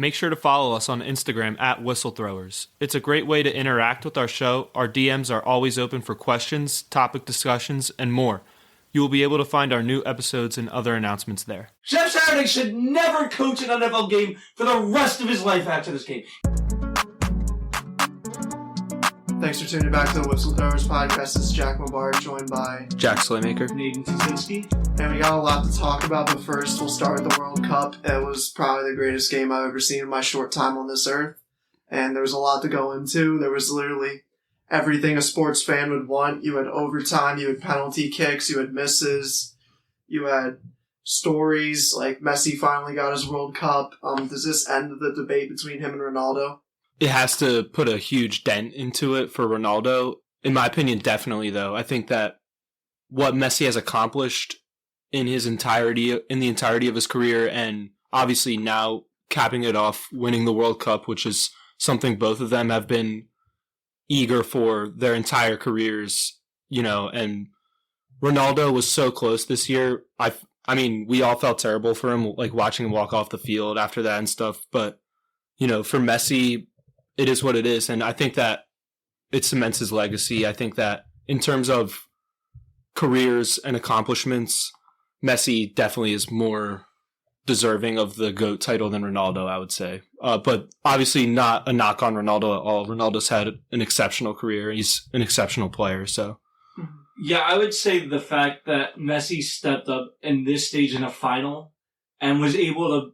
make sure to follow us on Instagram at Whistlethrowers. It's a great way to interact with our show. Our DMs are always open for questions, topic discussions, and more. You will be able to find our new episodes and other announcements there. Jeff Saturday should never coach an NFL game for the rest of his life after this game. Thanks for tuning back to the Whistlethrowers podcast. This is Jack Mubarak, joined by Jack Slaymaker. Nathan Kaczynski. And we got a lot to talk about, but first we'll start with the World Cup. It was probably the greatest game I've ever seen in my short time on this earth. And there was a lot to go into. There was literally everything a sports fan would want. You had overtime, you had penalty kicks, you had misses, you had stories like Messi finally got his World Cup. Does this end the debate between him and Ronaldo? It has to put a huge dent into it for Ronaldo. In my opinion, definitely, though. I think that what Messi has accomplished in the entirety of his career, and obviously now capping it off, winning the World Cup, which is something both of them have been eager for their entire careers, and Ronaldo was so close this year. I mean, we all felt terrible for him, like watching him walk off the field after that and stuff, but, for Messi, it is what it is, and I think that it cements his legacy. I think that in terms of careers and accomplishments, Messi definitely is more deserving of the GOAT title than Ronaldo, I would say. But obviously not a knock on Ronaldo at all. Ronaldo's had an exceptional career. He's an exceptional player, so. Yeah, I would say the fact that Messi stepped up in this stage in a final and was able to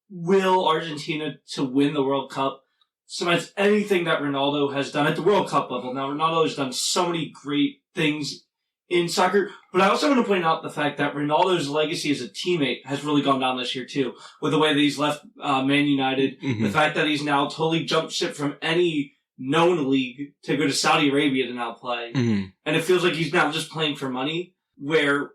will Argentina to win the World Cup cements anything that Ronaldo has done at the World Cup level. Now, Ronaldo has done so many great things in soccer, but I also want to point out the fact that Ronaldo's legacy as a teammate has really gone down this year too, with the way that he's left Man United, the fact that he's now totally jumped ship from any known league to go to Saudi Arabia to now play, and it feels like he's now just playing for money, where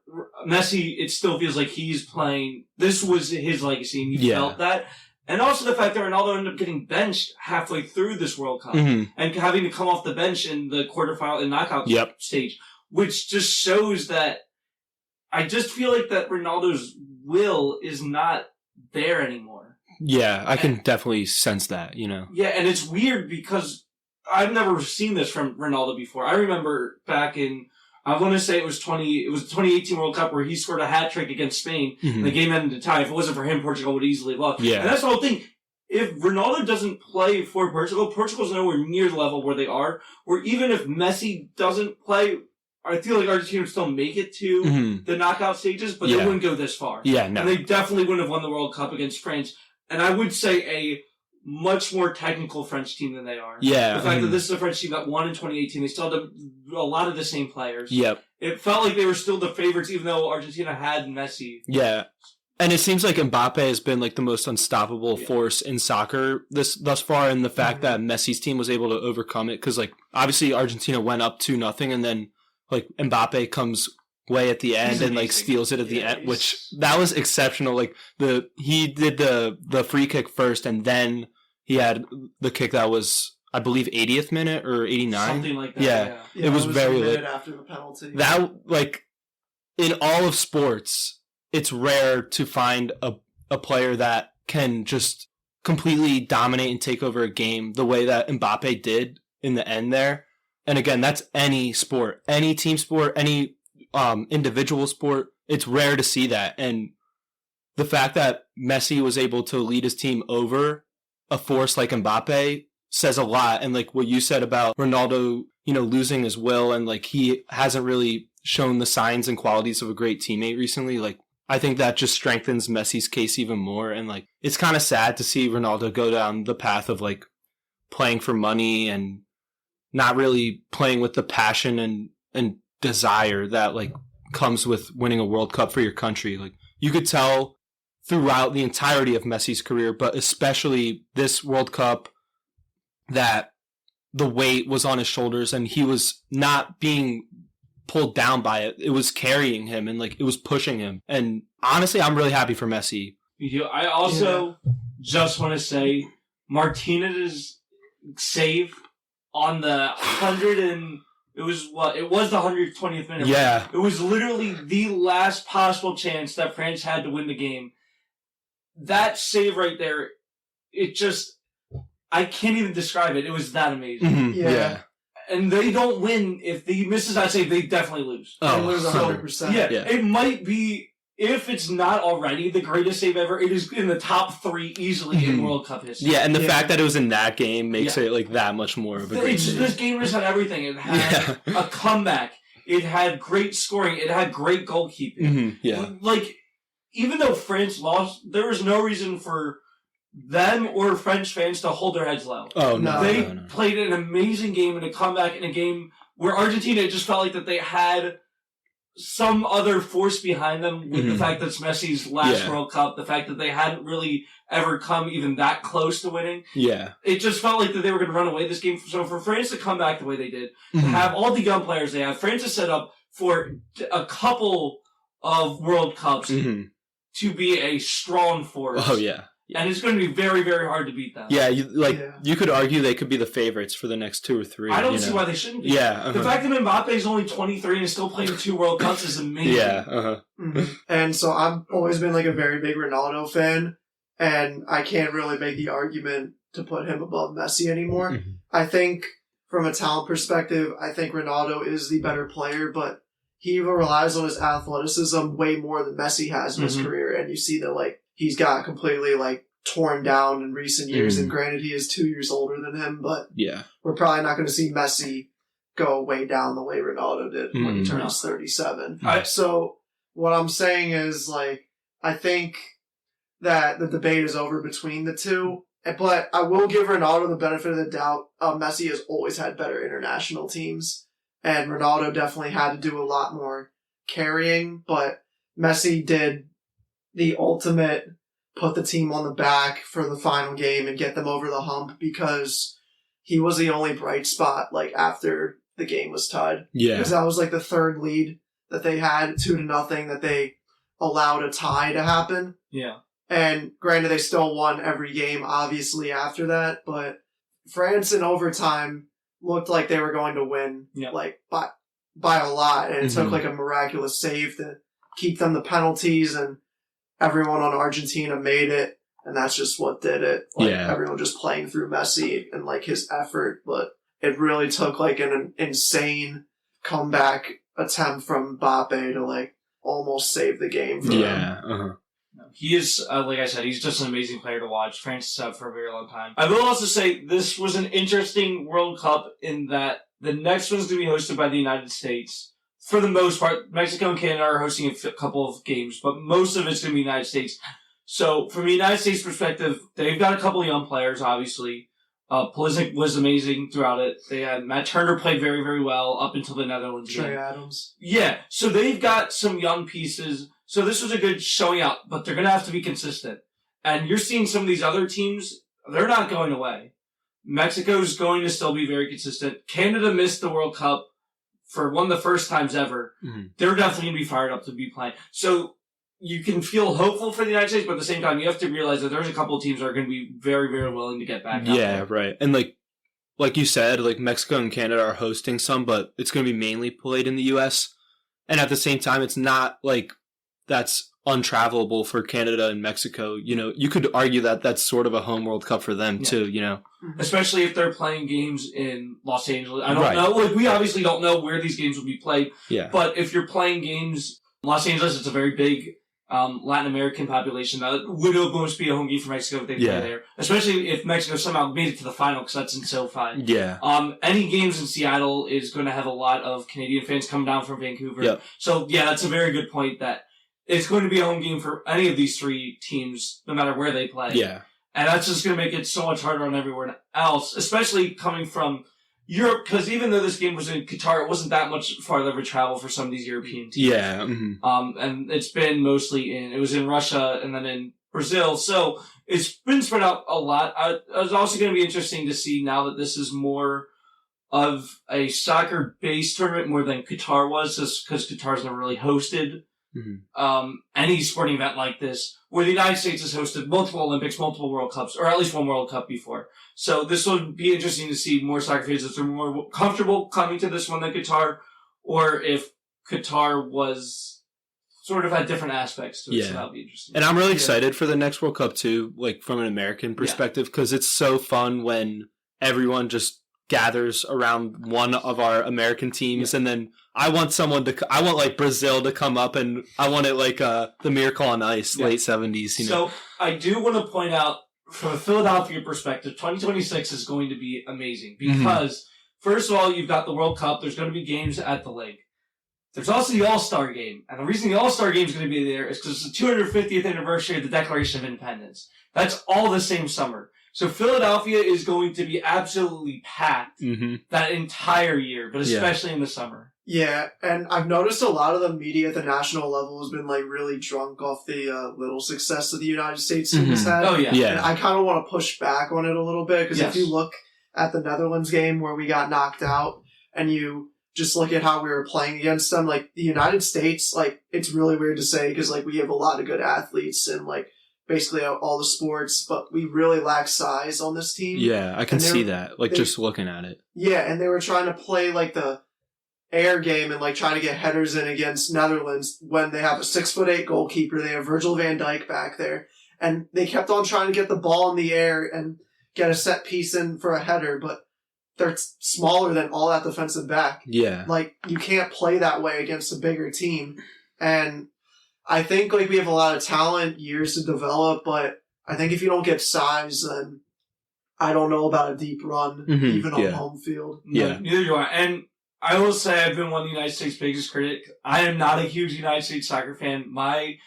Messi, it still feels like he's playing, this was his legacy, and you felt that. And also the fact that Ronaldo ended up getting benched halfway through this World Cup and having to come off the bench in the quarterfinal and knockout stage, which just shows that I just feel like that Ronaldo's will is not there anymore. Yeah, I can definitely sense that, Yeah, and it's weird because I've never seen this from Ronaldo before. I remember back in, I want to say it was the 2018 World Cup where he scored a hat trick against Spain. And the game ended in tie. If it wasn't for him, Portugal would easily have lost. Yeah. And that's the whole thing. If Ronaldo doesn't play for Portugal, Portugal's nowhere near the level where they are. Or even if Messi doesn't play, I feel like Argentina would still make it to the knockout stages, but they wouldn't go this far. Yeah, no. And they definitely wouldn't have won the World Cup against France. And I would say a much more technical French team than they are. Yeah. The fact that this is a French team that won in 2018, they still had a lot of the same players. Yep. It felt like they were still the favorites, even though Argentina had Messi. Yeah. And it seems like Mbappe has been like the most unstoppable force in soccer thus far, and the fact that Messi's team was able to overcome it, because like obviously Argentina went up 2-0, and then like Mbappe comes way at the end and like steals it at the end, which that was exceptional. Like he did the free kick first, and then he had the kick that was, I believe, 80th minute or 89. Something like that. Yeah. It was very late after the penalty. That, like, in all of sports, it's rare to find a player that can just completely dominate and take over a game the way that Mbappe did in the end there. And again, that's any sport, any team sport, any individual sport. It's rare to see that. And the fact that Messi was able to lead his team over a force like Mbappe says a lot. And like what you said about Ronaldo, losing his will, and like he hasn't really shown the signs and qualities of a great teammate recently. Like I think that just strengthens Messi's case even more. And like it's kind of sad to see Ronaldo go down the path of like playing for money and not really playing with the passion and desire that like comes with winning a World Cup for your country. Like you could tell throughout the entirety of Messi's career, but especially this World Cup, that the weight was on his shoulders and he was not being pulled down by it. It was carrying him and like it was pushing him. And honestly, I'm really happy for Messi. I also just want to say Martinez's save on the 100 and it was the 120th minute. Yeah. It was literally the last possible chance that France had to win the game. That save right there it just, I can't even describe it. It was that amazing. Mm-hmm. Yeah. And they don't win. If he misses that save, they definitely lose. They lose 100%. Yeah, it might be, if it's not already the greatest save ever, it is in the top 3 easily in World Cup history. Yeah, and the fact that it was in that game makes it like that much more of a great save. This game just had everything. It had a comeback. It had great scoring. It had great goalkeeping. Mm-hmm. Yeah. Like, even though France lost, there was no reason for them or French fans to hold their heads low. Oh, no. They played an amazing game and a comeback in a game where Argentina, it just felt like that they had some other force behind them with the fact that it's Messi's last World Cup, the fact that they hadn't really ever come even that close to winning. Yeah. It just felt like that they were going to run away this game. So for France to come back the way they did, have all the young players they have, France is set up for a couple of World Cups to be a strong force. Oh, yeah. And it's going to be very, very hard to beat them. Yeah, you could argue they could be the favorites for the next 2 or 3. I don't see why they shouldn't be. Yeah. The fact that Mbappe is only 23 and is still playing 2 World Cups is amazing. Yeah. And so I've always been like a very big Ronaldo fan, and I can't really make the argument to put him above Messi anymore. I think from a talent perspective, I think Ronaldo is the better player, but he relies on his athleticism way more than Messi has in his career, and you see that like he's got completely like torn down in recent years, and granted he is 2 years older than him, but we're probably not going to see Messi go way down the way Ronaldo did when he turns 37. So what I'm saying is like, I think that the debate is over between the two, but I will give Ronaldo the benefit of the doubt. Messi has always had better international teams, and Ronaldo definitely had to do a lot more carrying, but Messi did the ultimate put the team on the back for the final game and get them over the hump, because he was the only bright spot like after the game was tied. Yeah. Because that was like the third lead that they had, 2-0, that they allowed a tie to happen. Yeah. And granted, they still won every game, obviously, after that, but France in overtime looked like they were going to win like by a lot, and it took like a miraculous save to keep them the penalties, and everyone on Argentina made it, and that's just what did it. Like, everyone just playing through Messi and like his effort, but it really took like an insane comeback attempt from Mbappe to like almost save the game for them. He is, like I said, he's just an amazing player to watch. France is out for a very long time. I will also say this was an interesting World Cup in that the next one's going to be hosted by the United States. For the most part, Mexico and Canada are hosting a couple of games, but most of it's going to be the United States. So from the United States perspective, they've got a couple of young players, obviously. Pulisic was amazing throughout it. They had Matt Turner played very, very well up until the Netherlands game. Trey Adams. Yeah, so they've got some young pieces. So this was a good showing out, but they're going to have to be consistent. And you're seeing some of these other teams, they're not going away. Mexico's going to still be very consistent. Canada missed the World Cup for one of the first times ever. They're definitely going to be fired up to be playing. So you can feel hopeful for the United States, but at the same time, you have to realize that there's a couple of teams that are going to be very, very willing to get back out there. Right. And like you said, like Mexico and Canada are hosting some, but it's going to be mainly played in the U.S. And at the same time, it's not like that's untravelable for Canada and Mexico. You know, you could argue that that's sort of a home World Cup for them too, you know. Especially if they're playing games in Los Angeles. I don't know. Like, we obviously don't know where these games will be played. Yeah. But if you're playing games in Los Angeles, it's a very big Latin American population. That would almost be a home game for Mexico if they play there. Especially if Mexico somehow made it to the final, because that's in SoFi. Yeah. Any games in Seattle is going to have a lot of Canadian fans coming down from Vancouver. Yep. So, yeah, that's a very good point that it's going to be a home game for any of these three teams, no matter where they play. Yeah. And that's just going to make it so much harder on everyone else, especially coming from Europe, because even though this game was in Qatar, it wasn't that much farther of a travel for some of these European teams. Yeah. And it's been mostly it was in Russia and then in Brazil. So it's been spread out a lot. It's also going to be interesting to see now that this is more of a soccer-based tournament more than Qatar was, just because Qatar's never really hosted any sporting event like this, where the United States has hosted multiple Olympics, multiple World Cups, or at least one World Cup before. So this would be interesting to see more soccer fans that are more comfortable coming to this one than Qatar, or if Qatar was sort of had different aspects to it, so that'll be interesting. And I'm really excited for the next World Cup too, like from an American perspective, because it's so fun when everyone just gathers around one of our American teams, and then I want like Brazil to come up, and I want it like the Miracle on Ice, late 70s. So I do want to point out, from a Philadelphia perspective, 2026 is going to be amazing because, first of all, you've got the World Cup. There's going to be games at the lake. There's also the All-Star Game. And the reason the All-Star Game is going to be there is because it's the 250th anniversary of the Declaration of Independence. That's all the same summer. So Philadelphia is going to be absolutely packed that entire year, but especially in the summer. Yeah, and I've noticed a lot of the media at the national level has been like really drunk off the little success that the United States team has had. Oh, yeah. And I kind of want to push back on it a little bit, because if you look at the Netherlands game where we got knocked out, and you just look at how we were playing against them, like the United States, like it's really weird to say because like we have a lot of good athletes and like basically all the sports, but we really lack size on this team. Yeah, I can see that, like just looking at it. Yeah, and they were trying to play like the air game and like trying to get headers in against Netherlands when they have a 6'8" goalkeeper. They have Virgil van Dijk back there, and they kept on trying to get the ball in the air and get a set piece in for a header, but they're smaller than all that defensive back. Yeah. Like, you can't play that way against a bigger team. And I think, like, we have a lot of talent, years to develop, but I think if you don't get size, then I don't know about a deep run, even on home field. Yeah. Neither do I. And I will say I've been one of the United States' biggest critics. I am not a huge United States soccer fan. I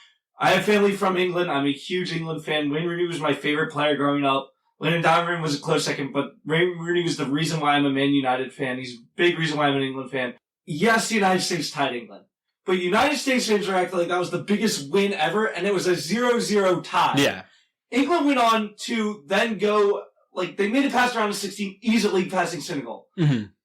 have family from England. I'm a huge England fan. Wayne Rooney was my favorite player growing up. Landon Donovan was a close second, but Wayne Rooney was the reason why I'm a Man United fan. He's a big reason why I'm an England fan. Yes, the United States tied England. But United States fans are acting like that was the biggest win ever, and it was a 0-0 tie. Yeah. England went on to then go, like, they made it past round of 16, easily passing Senegal.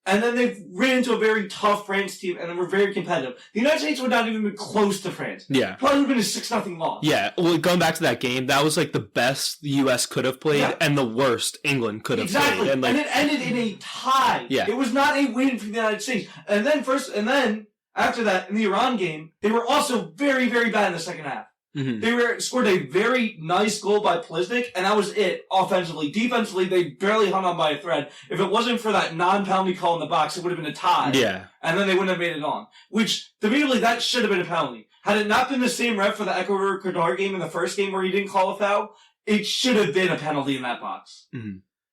And then they ran into a very tough France team, and they were very competitive. The United States would not even be close to France. Yeah. Probably would have been a 6-0 loss. Yeah. Well, going back to that game, that was like the best the U.S. could have played and the worst England could have played. And it ended in a tie. Yeah. It was not a win for the United States. And then after that, in the Iran game, they were also very, very bad in the second half. They scored a very nice goal by Pulisic, and that was it offensively. Defensively, they barely hung on by a thread. If it wasn't for that non-penalty call in the box, it would have been a tie. Yeah. And then they wouldn't have made it on. Which, debatably, that should have been a penalty. Had it not been the same ref for the Ecuador-Qatar game in the first game where he didn't call a foul, it should have been a penalty in that box.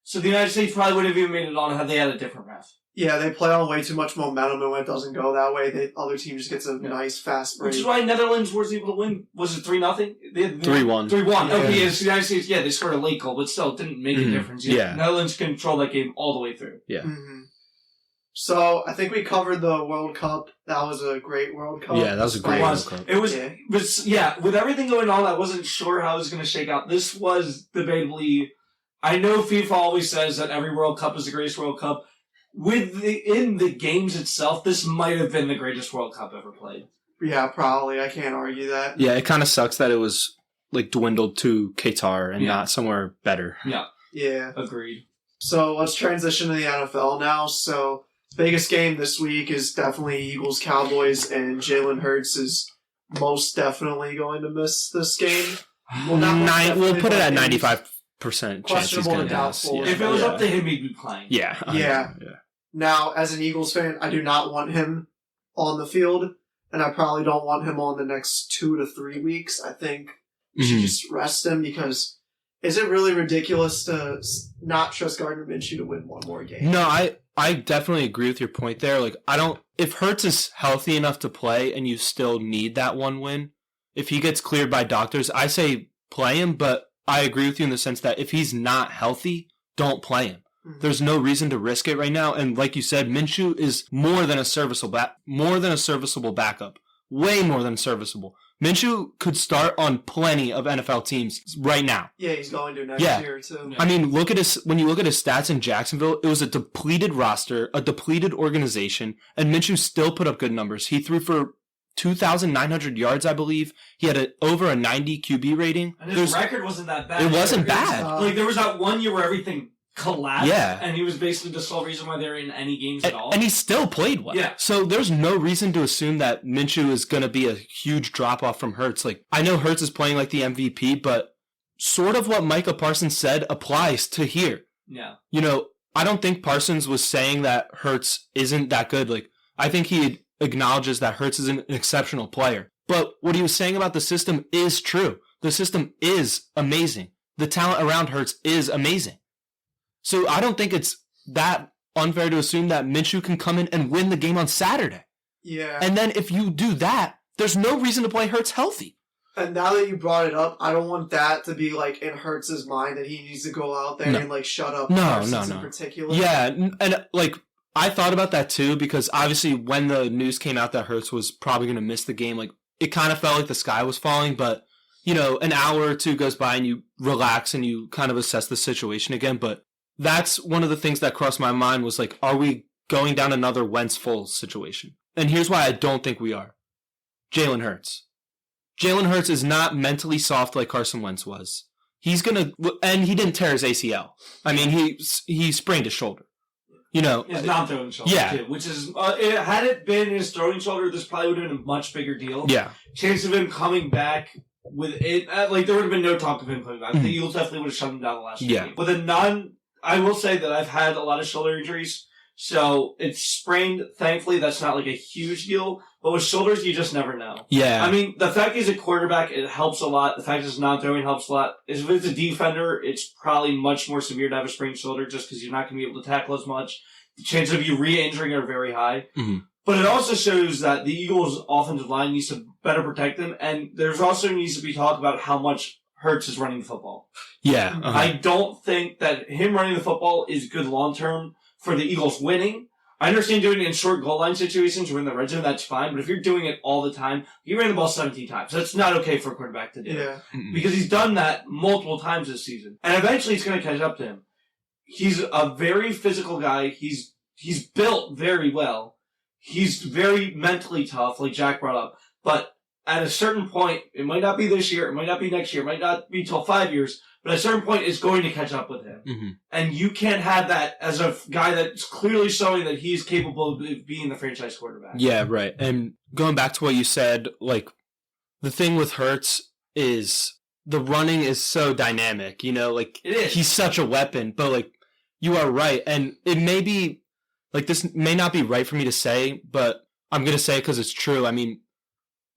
So the United States probably would have even made it on had they had a different ref. Yeah, they play on way too much momentum, and when it doesn't go that way, the other team just gets a nice, fast break. Which is why Netherlands was able to win. Was it 3-0? 3-1. 3-1. Yeah. Okay, yes, the United States, they scored a late goal, but still, it didn't make a difference. Yeah. Netherlands controlled that game all the way through. Yeah. So, I think we covered the World Cup. That was a great World Cup. Yeah, that was a great World Cup. It was, with everything going on, I wasn't sure how it was going to shake out. This was debatably, I know FIFA always says that every World Cup is the greatest World Cup. In the games itself, this might have been the greatest World Cup ever played. Yeah, probably. I can't argue that. Yeah, it kind of sucks that it was like dwindled to Qatar and not somewhere better. Yeah. Yeah. Agreed. So let's transition to the NFL now. So the biggest game this week is definitely Eagles-Cowboys, and Jalen Hurts is most definitely going to miss this game. Well, we'll put it at 95% chance he's going to miss. Yeah. If it was up to him, he'd be playing. Yeah. Yeah. Now, as an Eagles fan, I do not want him on the field, and I probably don't want him on the next 2 to 3 weeks. I think we should just rest him, because is it really ridiculous to not trust Gardner Minshew to win one more game? No, I definitely agree with your point there. Like, if Hurts is healthy enough to play and you still need that one win, if he gets cleared by doctors, I say play him, but I agree with you in the sense that if he's not healthy, don't play him. There's no reason to risk it right now. And like you said, Minshew is more than a serviceable backup. Way more than serviceable. Minshew could start on plenty of NFL teams right now. Yeah, he's going to next year too. I mean, when you look at his stats in Jacksonville, it was a depleted roster, a depleted organization, and Minshew still put up good numbers. He threw for 2,900 yards, I believe. He had over a 90 QB rating. And his record wasn't that bad. It wasn't bad. Like, there was that one year where everything collapsed. Yeah. And he was basically the sole reason why they were in any games at all. And he still played well. Yeah. So there's no reason to assume that Minshew is going to be a huge drop-off from Hurts. Like, I know Hurts is playing like the MVP, but sort of what Micah Parsons said applies to here. Yeah. You know, I don't think Parsons was saying that Hurts isn't that good. Like, I think he acknowledges that Hurts is an exceptional player. But what he was saying about the system is true. The system is amazing. The talent around Hurts is amazing. So I don't think it's that unfair to assume that Minshew can come in and win the game on Saturday. Yeah. And then if you do that, there's no reason to play Hurts healthy. And now that you brought it up, I don't want that to be like in Hurts' mind that he needs to go out there and like shut up Parsons in particular. Yeah, and like I thought about that too because obviously when the news came out that Hurts was probably going to miss the game, like it kind of felt like the sky was falling, but you know, an hour or two goes by and you relax and you kind of assess the situation again, but that's one of the things that crossed my mind was like, are we going down another Wentz-Foles situation? And here's why I don't think we are. Jalen Hurts. Jalen Hurts is not mentally soft like Carson Wentz was. He's going to, and he didn't tear his ACL. I mean, he sprained his shoulder. You know. His non-throwing shoulder, too, which is, had it been his throwing shoulder, this probably would have been a much bigger deal. Yeah. Chance of him coming back with it, like there would have been no talk of him coming back. The Eagles definitely would have shut him down the last game. With I will say that I've had a lot of shoulder injuries, so it's sprained. Thankfully, that's not like a huge deal. But with shoulders, you just never know. Yeah. I mean, the fact he's a quarterback, it helps a lot. The fact he's not throwing helps a lot. If it's a defender, it's probably much more severe to have a sprained shoulder just because you're not going to be able to tackle as much. The chances of you re-injuring are very high. Mm-hmm. But it also shows that the Eagles' offensive line needs to better protect them, and there's also needs to be talk about how much Hurts is running the football. Yeah. Uh-huh. I don't think that him running the football is good long-term for the Eagles winning. I understand doing it in short goal line situations or in the red zone, that's fine. But if you're doing it all the time, he ran the ball 17 times. That's not okay for a quarterback to do. Yeah. Because he's done that multiple times this season. And eventually it's going to catch up to him. He's a very physical guy. He's built very well. He's very mentally tough, like Jack brought up. But at a certain point, it might not be this year, it might not be next year, it might not be till 5 years, but at a certain point, it's going to catch up with him. Mm-hmm. And you can't have that as a guy that's clearly showing that he's capable of being the franchise quarterback. Yeah, right. And going back to what you said, like, the thing with Hurts is the running is so dynamic, you know? Like, it is. He's such a weapon, but, like, you are right. And it may be, like, this may not be right for me to say, but I'm going to say it because it's true. I mean,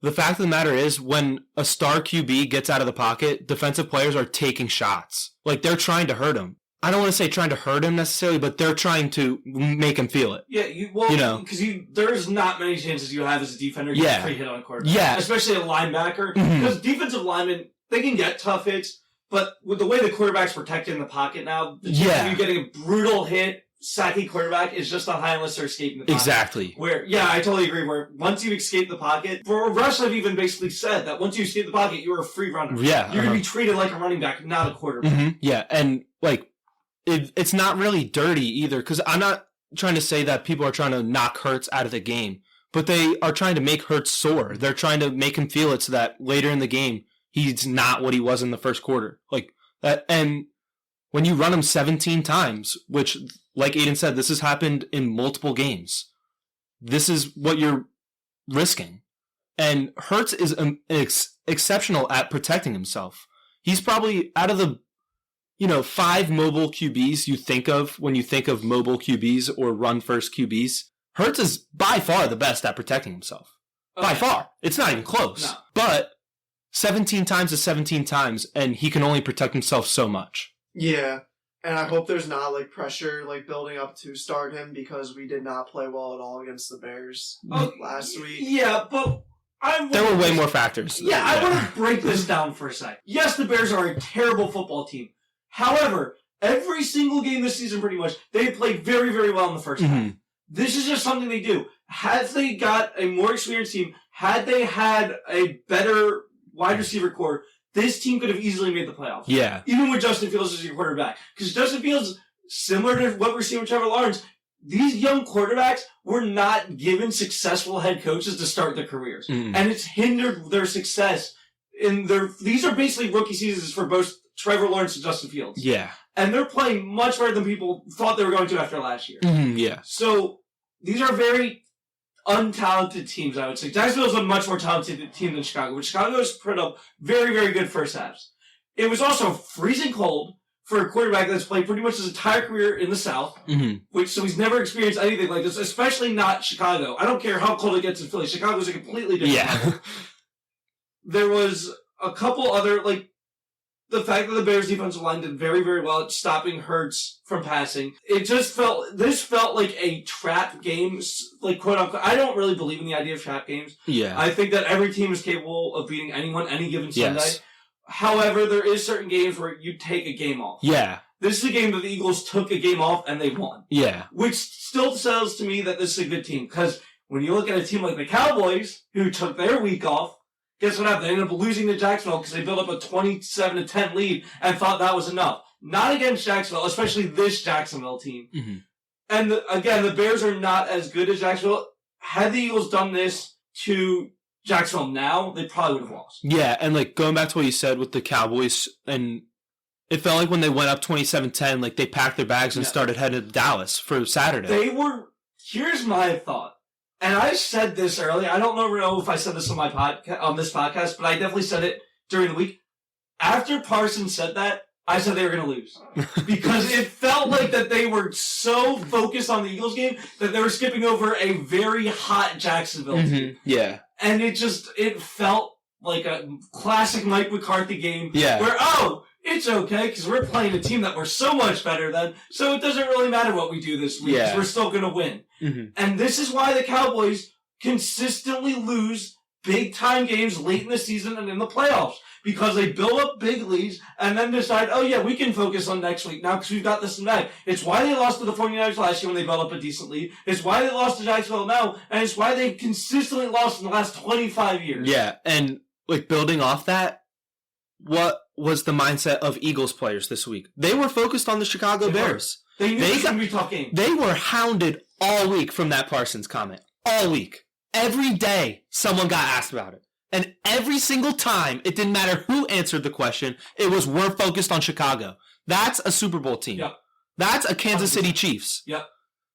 the fact of the matter is, when a star QB gets out of the pocket, defensive players are taking shots. Like, they're trying to hurt him. I don't want to say trying to hurt him necessarily, but they're trying to make him feel it. Yeah, because there's not many chances you have as a defender to get a free hit on a quarterback. Yeah. Especially a linebacker. Because defensive linemen, they can get tough hits, but with the way the quarterback's protected in the pocket now, the chance of you getting a brutal hit, sacky quarterback is just not high unless they're escaping the pocket. Exactly. I totally agree. Where once you escape the pocket, for Rush, I've even basically said that once you escape the pocket, you're a free runner. Yeah. You're going to be treated like a running back, not a quarterback. Mm-hmm. Yeah, and like, it's not really dirty either, because I'm not trying to say that people are trying to knock Hurts out of the game, but they are trying to make Hurts sore. They're trying to make him feel it so that later in the game, he's not what he was in the first quarter. Like that, and when you run him 17 times, which, like Aiden said, this has happened in multiple games. This is what you're risking. And Hurts is exceptional at protecting himself. He's probably, out of the 5 mobile QBs you think of when you think of mobile QBs or run-first QBs, Hurts is by far the best at protecting himself. Okay. By far. It's not even close. No. But 17 times is 17 times, and he can only protect himself so much. Yeah. And I hope there's not, pressure, building up to start him because we did not play well at all against the Bears last week. Yeah, but there were way more factors. Yeah, I want to break this down for a sec. Yes, the Bears are a terrible football team. However, every single game this season, pretty much, they played very, very well in the first half. This is just something they do. Had they got a more experienced team, had they had a better wide receiver core, this team could have easily made the playoffs. Yeah. Even with Justin Fields as your quarterback. Because Justin Fields, similar to what we're seeing with Trevor Lawrence, these young quarterbacks were not given successful head coaches to start their careers. And it's hindered their success. These are basically rookie seasons for both Trevor Lawrence and Justin Fields. Yeah. And they're playing much better than people thought they were going to after last year. Yeah. So these are very untalented teams, I would say. Jacksonville's a much more talented team than Chicago, but Chicago has put up very, very good first halves. It was also freezing cold for a quarterback that's played pretty much his entire career in the South, so he's never experienced anything like this, especially not Chicago. I don't care how cold it gets in Philly. Chicago's a completely different level. There was a couple other, the fact that the Bears' defensive line did very, very well at stopping Hurts from passing. This felt like a trap game, quote unquote. I don't really believe in the idea of trap games. Yeah. I think that every team is capable of beating anyone any given Sunday. Yes. However, there is certain games where you take a game off. Yeah. This is a game that the Eagles took a game off and they won. Yeah. Which still says to me that this is a good team. Because when you look at a team like the Cowboys, who took their week off, guess what happened? They ended up losing to Jacksonville because they built up a 27-10 lead and thought that was enough. Not against Jacksonville, especially this Jacksonville team. And again, the Bears are not as good as Jacksonville. Had the Eagles done this to Jacksonville now, they probably would have lost. Yeah, and going back to what you said with the Cowboys, and it felt like when they went up 27-10, they packed their bags and started heading to Dallas for Saturday. Here's my thought. And I said this earlier. I don't know if I said this on this podcast, but I definitely said it during the week. After Parsons said that, I said they were going to lose. Because it felt like that they were so focused on the Eagles game that they were skipping over a very hot Jacksonville team. Yeah. And it felt like a classic Mike McCarthy game. Yeah. Where, it's okay, because we're playing a team that we're so much better than, so it doesn't really matter what we do this week, because we're still going to win. And this is why the Cowboys consistently lose big-time games late in the season and in the playoffs. Because they build up big leads and then decide, we can focus on next week now because we've got this and that. It's why they lost to the 49ers last year when they built up a decent lead. It's why they lost to Jacksonville now, and it's why they've consistently lost in the last 25 years. Yeah, and building off that, what was the mindset of Eagles players this week? They were focused on the Chicago Bears. They knew this was going to be a tough game. They were hounded all week from that Parsons comment. All week. Every day, someone got asked about it. And every single time, it didn't matter who answered the question, it was, we're focused on Chicago. That's a Super Bowl team. Yep. That's a Kansas City Chiefs. Yep.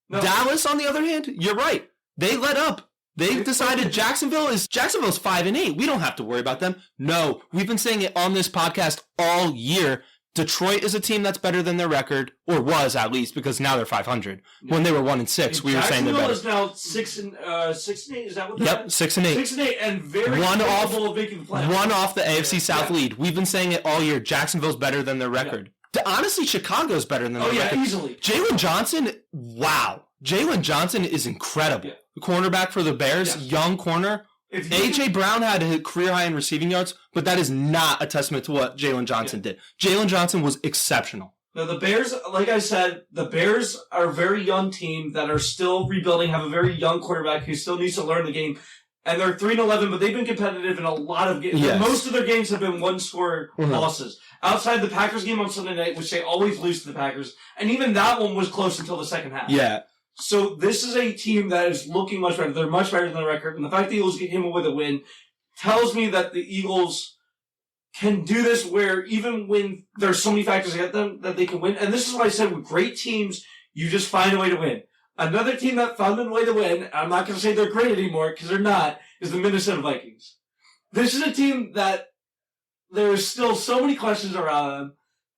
No. Dallas, on the other hand, you're right. They let up. They decided Jacksonville's 5-8. We don't have to worry about them. No, we've been saying it on this podcast all year. Detroit is a team that's better than their record, or was at least, because now they're 500. Yeah. When they were 1-6, we were saying they're better. Jacksonville is now 6-8. Is that what they're Yep, 6-8. 6-8, and very capable of making the playoffs. One off the AFC South lead. We've been saying it all year. Jacksonville's better than their record. Yeah. Honestly, Chicago's better than their record. Easily. Jalen Johnson, wow. Jalen Johnson is incredible. Yeah. The cornerback for the Bears, young corner. A.J. Brown had a career high in receiving yards, but that is not a testament to what Jalen Johnson did. Jalen Johnson was exceptional. Now, the Bears, like I said, the Bears are a very young team that are still rebuilding, have a very young quarterback who still needs to learn the game. And they're 3-11, but they've been competitive in a lot of games. Yes. Most of their games have been one-score losses. Outside the Packers game on Sunday night, which they always lose to the Packers, and even that one was close until the second half. Yeah. So this is a team that is looking much better. They're much better than the record. And the fact the Eagles came away with a win tells me that the Eagles can do this where even when there's so many factors against them that they can win. And this is what I said, with great teams, you just find a way to win. Another team that found a way to win, I'm not going to say they're great anymore because they're not, is the Minnesota Vikings. This is a team that there's still so many questions around them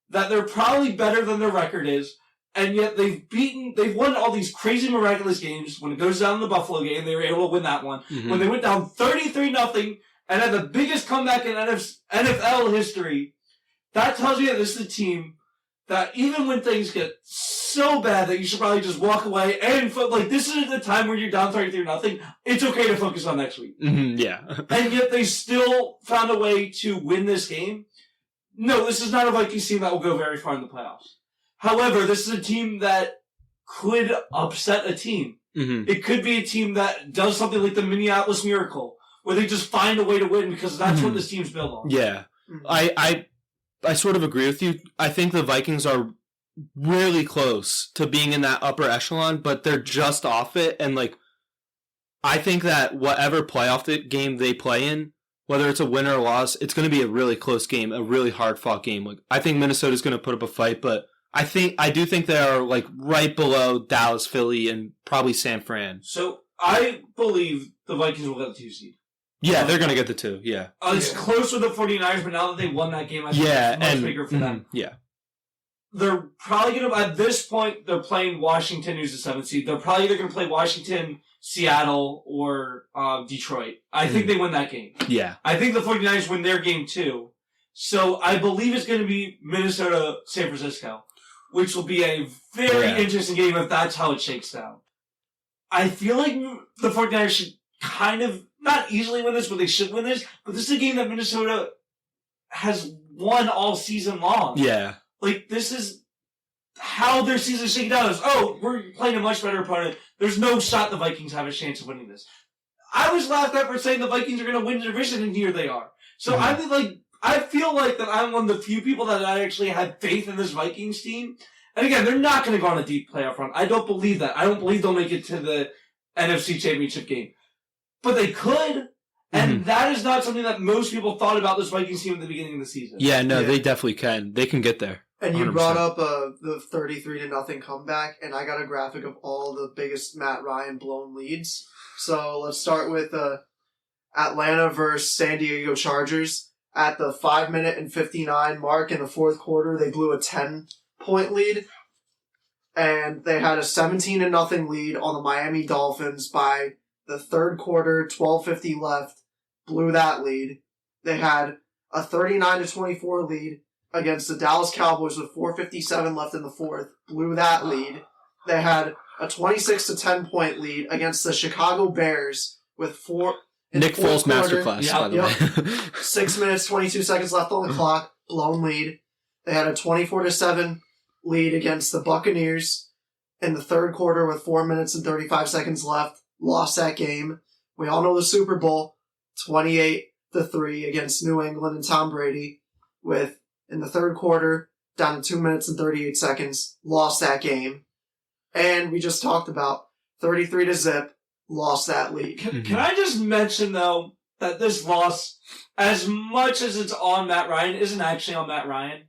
that they're probably better than their record is. And yet they've won all these crazy miraculous games. When it goes down to the Buffalo game, they were able to win that one. Mm-hmm. When they went down 33-0 and had the biggest comeback in NFL history, that tells you that this is a team that even when things get so bad that you should probably just walk away and this isn't the time where you're down 33-0. It's okay to focus on next week. Mm-hmm, yeah. And yet they still found a way to win this game. No, this is not a Vikings team that will go very far in the playoffs. However, this is a team that could upset a team. Mm-hmm. It could be a team that does something like the Minneapolis Miracle, where they just find a way to win because that's what this team's built on. Yeah. Mm-hmm. I sort of agree with you. I think the Vikings are really close to being in that upper echelon, but they're just off it. And I think that whatever playoff game they play in, whether it's a win or a loss, it's going to be a really close game, a really hard-fought game. Like, I think Minnesota's going to put up a fight, but I do think they are like right below Dallas, Philly, and probably San Fran. So I believe the Vikings will get the 2 seed. Yeah, they're going to get the 2, yeah. It's close with the 49ers, but now that they won that game, I think it's much bigger for them. Yeah. They're probably going to, at this point, they're playing Washington, who's the 7th seed. They're probably either going to play Washington, Seattle, or Detroit. I think they win that game. Yeah. I think the 49ers win their game, too. So I believe it's going to be Minnesota, San Francisco, which will be a very interesting game if that's how it shakes down. I feel like the 49ers should kind of, not easily win this, but they should win this. But this is a game that Minnesota has won all season long. Yeah. Like, this is how their season is shaking down. Is, we're playing a much better opponent. There's no shot the Vikings have a chance of winning this. I was laughed at for saying the Vikings are going to win the division, and here they are. So I feel like that I'm one of the few people that I actually had faith in this Vikings team. And again, they're not going to go on a deep playoff run. I don't believe that. I don't believe they'll make it to the NFC Championship game. But they could. And that is not something that most people thought about this Vikings team at the beginning of the season. Yeah, no, they definitely can. They can get there. And you 100%. brought up the 33-0 comeback, and I got a graphic of all the biggest Matt Ryan blown leads. So let's start with Atlanta versus San Diego Chargers. At the 5-minute and 59 mark in the fourth quarter, they blew a 10-point lead. And they had a 17-0 lead on the Miami Dolphins by the third quarter, 12:50 left, blew that lead. They had a 39-24 lead against the Dallas Cowboys with 4:57 left in the fourth, blew that lead. They had a 26-10 point lead against the Chicago Bears with Nick Foles masterclass, by the way. 6 minutes, 22 seconds left on the clock, blown lead. They had a 24-7 lead against the Buccaneers in the third quarter with 4 minutes and 35 seconds left, lost that game. We all know the Super Bowl, 28-3 against New England and Tom Brady with, in the third quarter, down to 2 minutes and 38 seconds, lost that game. And we just talked about 33-0, lost that lead. Can I just mention, though, that this loss, as much as it's on Matt Ryan, isn't actually on Matt Ryan.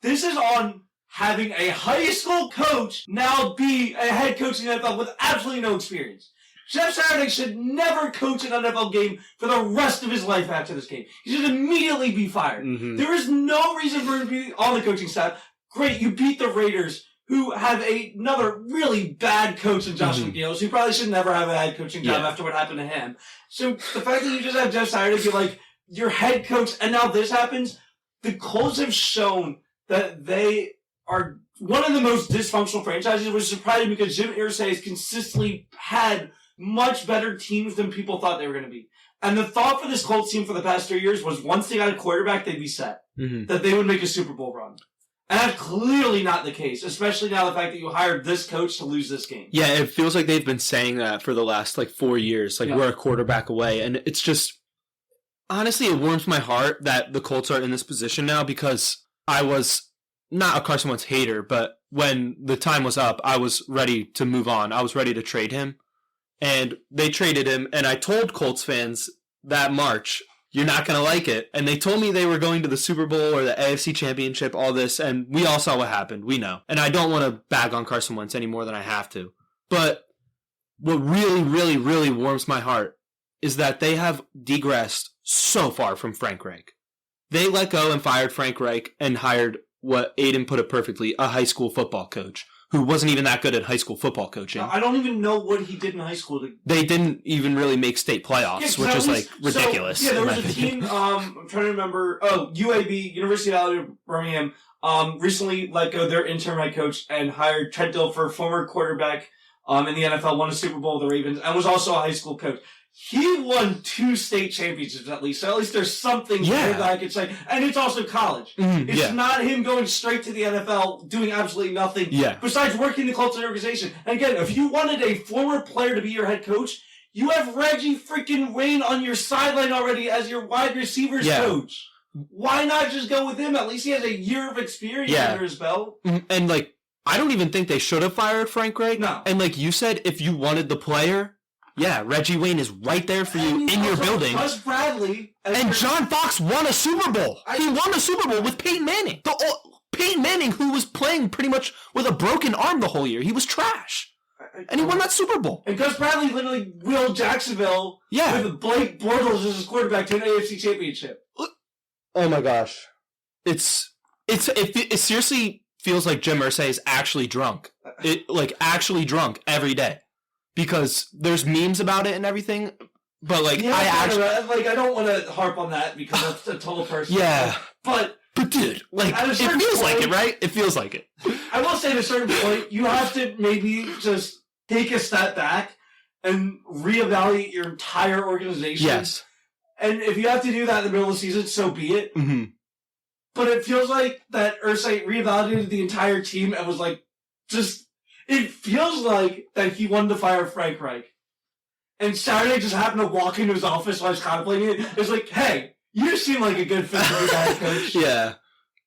This is on having a high school coach now be a head coach in the NFL with absolutely no experience. Jeff Saturday should never coach an NFL game for the rest of his life after this game. He should immediately be fired. There is no reason for him to be on the coaching staff. Great, you beat the Raiders, who have another really bad coach in Josh McDaniels, who probably should never have a head coaching job after what happened to him. So the fact that you just have Jeff Saturday be like your head coach, and now this happens, the Colts have shown that they are one of the most dysfunctional franchises, which is surprising because Jim Irsay has consistently had much better teams than people thought they were going to be. And the thought for this Colts team for the past 3 years was once they got a quarterback, they'd be set. That they would make a Super Bowl run. And that's clearly not the case, especially now the fact that you hired this coach to lose this game. Yeah, it feels like they've been saying that for the last 4 years. We're a quarterback away. And it's just, honestly, it warms my heart that the Colts are in this position now because I was not a Carson Wentz hater, but when the time was up, I was ready to move on. I was ready to trade him. And they traded him, and I told Colts fans that March, you're not going to like it. And they told me they were going to the Super Bowl or the AFC Championship, all this, and we all saw what happened. We know. And I don't want to bag on Carson Wentz any more than I have to. But what really, really, really warms my heart is that they have digressed so far from Frank Reich. They let go and fired Frank Reich and hired, what Aiden put it perfectly, a high school football coach who wasn't even that good at high school football coaching. I don't even know what he did in high school. They didn't even really make state playoffs, which is ridiculous. So, there was a team, I'm trying to remember, UAB, University of Alabama, Birmingham, recently let go their interim head coach and hired Trent Dilfer, former quarterback in the NFL, won a Super Bowl with the Ravens, and was also a high school coach. He won 2 state championships at least, so at least there's something there that I could say. And it's also college. It's not him going straight to the NFL, doing absolutely nothing besides working the Colts organization. And again, if you wanted a former player to be your head coach, you have Reggie freaking Wayne on your sideline already as your wide receivers coach. Why not just go with him? At least he has a year of experience under his belt. And I don't even think they should have fired Frank Reich. No. And like you said, if you wanted the player, Reggie Wayne is right there for you in your building. Gus Bradley Bradley. And John Fox won a Super Bowl. He won a Super Bowl with Peyton Manning. Peyton Manning, who was playing pretty much with a broken arm the whole year. He was trash. And he won that Super Bowl. And Gus Bradley literally willed Jacksonville with Blake Bortles as his quarterback to an AFC championship. Oh my gosh. It seriously feels like Jim Irsay is actually drunk. Actually drunk every day. Because there's memes about it and everything. But I don't want to harp on that because that's a total person. Yeah. But dude, it feels like it, right? It feels like it. I will say at a certain point, you have to maybe just take a step back and reevaluate your entire organization. Yes. And if you have to do that in the middle of the season, so be it. Mm-hmm. But it feels like that Irsay reevaluated the entire team and was it feels like that he wanted to fire Frank Reich. And Saturday just happened to walk into his office while I was contemplating it. It's like, hey, you seem like a good fit for a head coach. Yeah.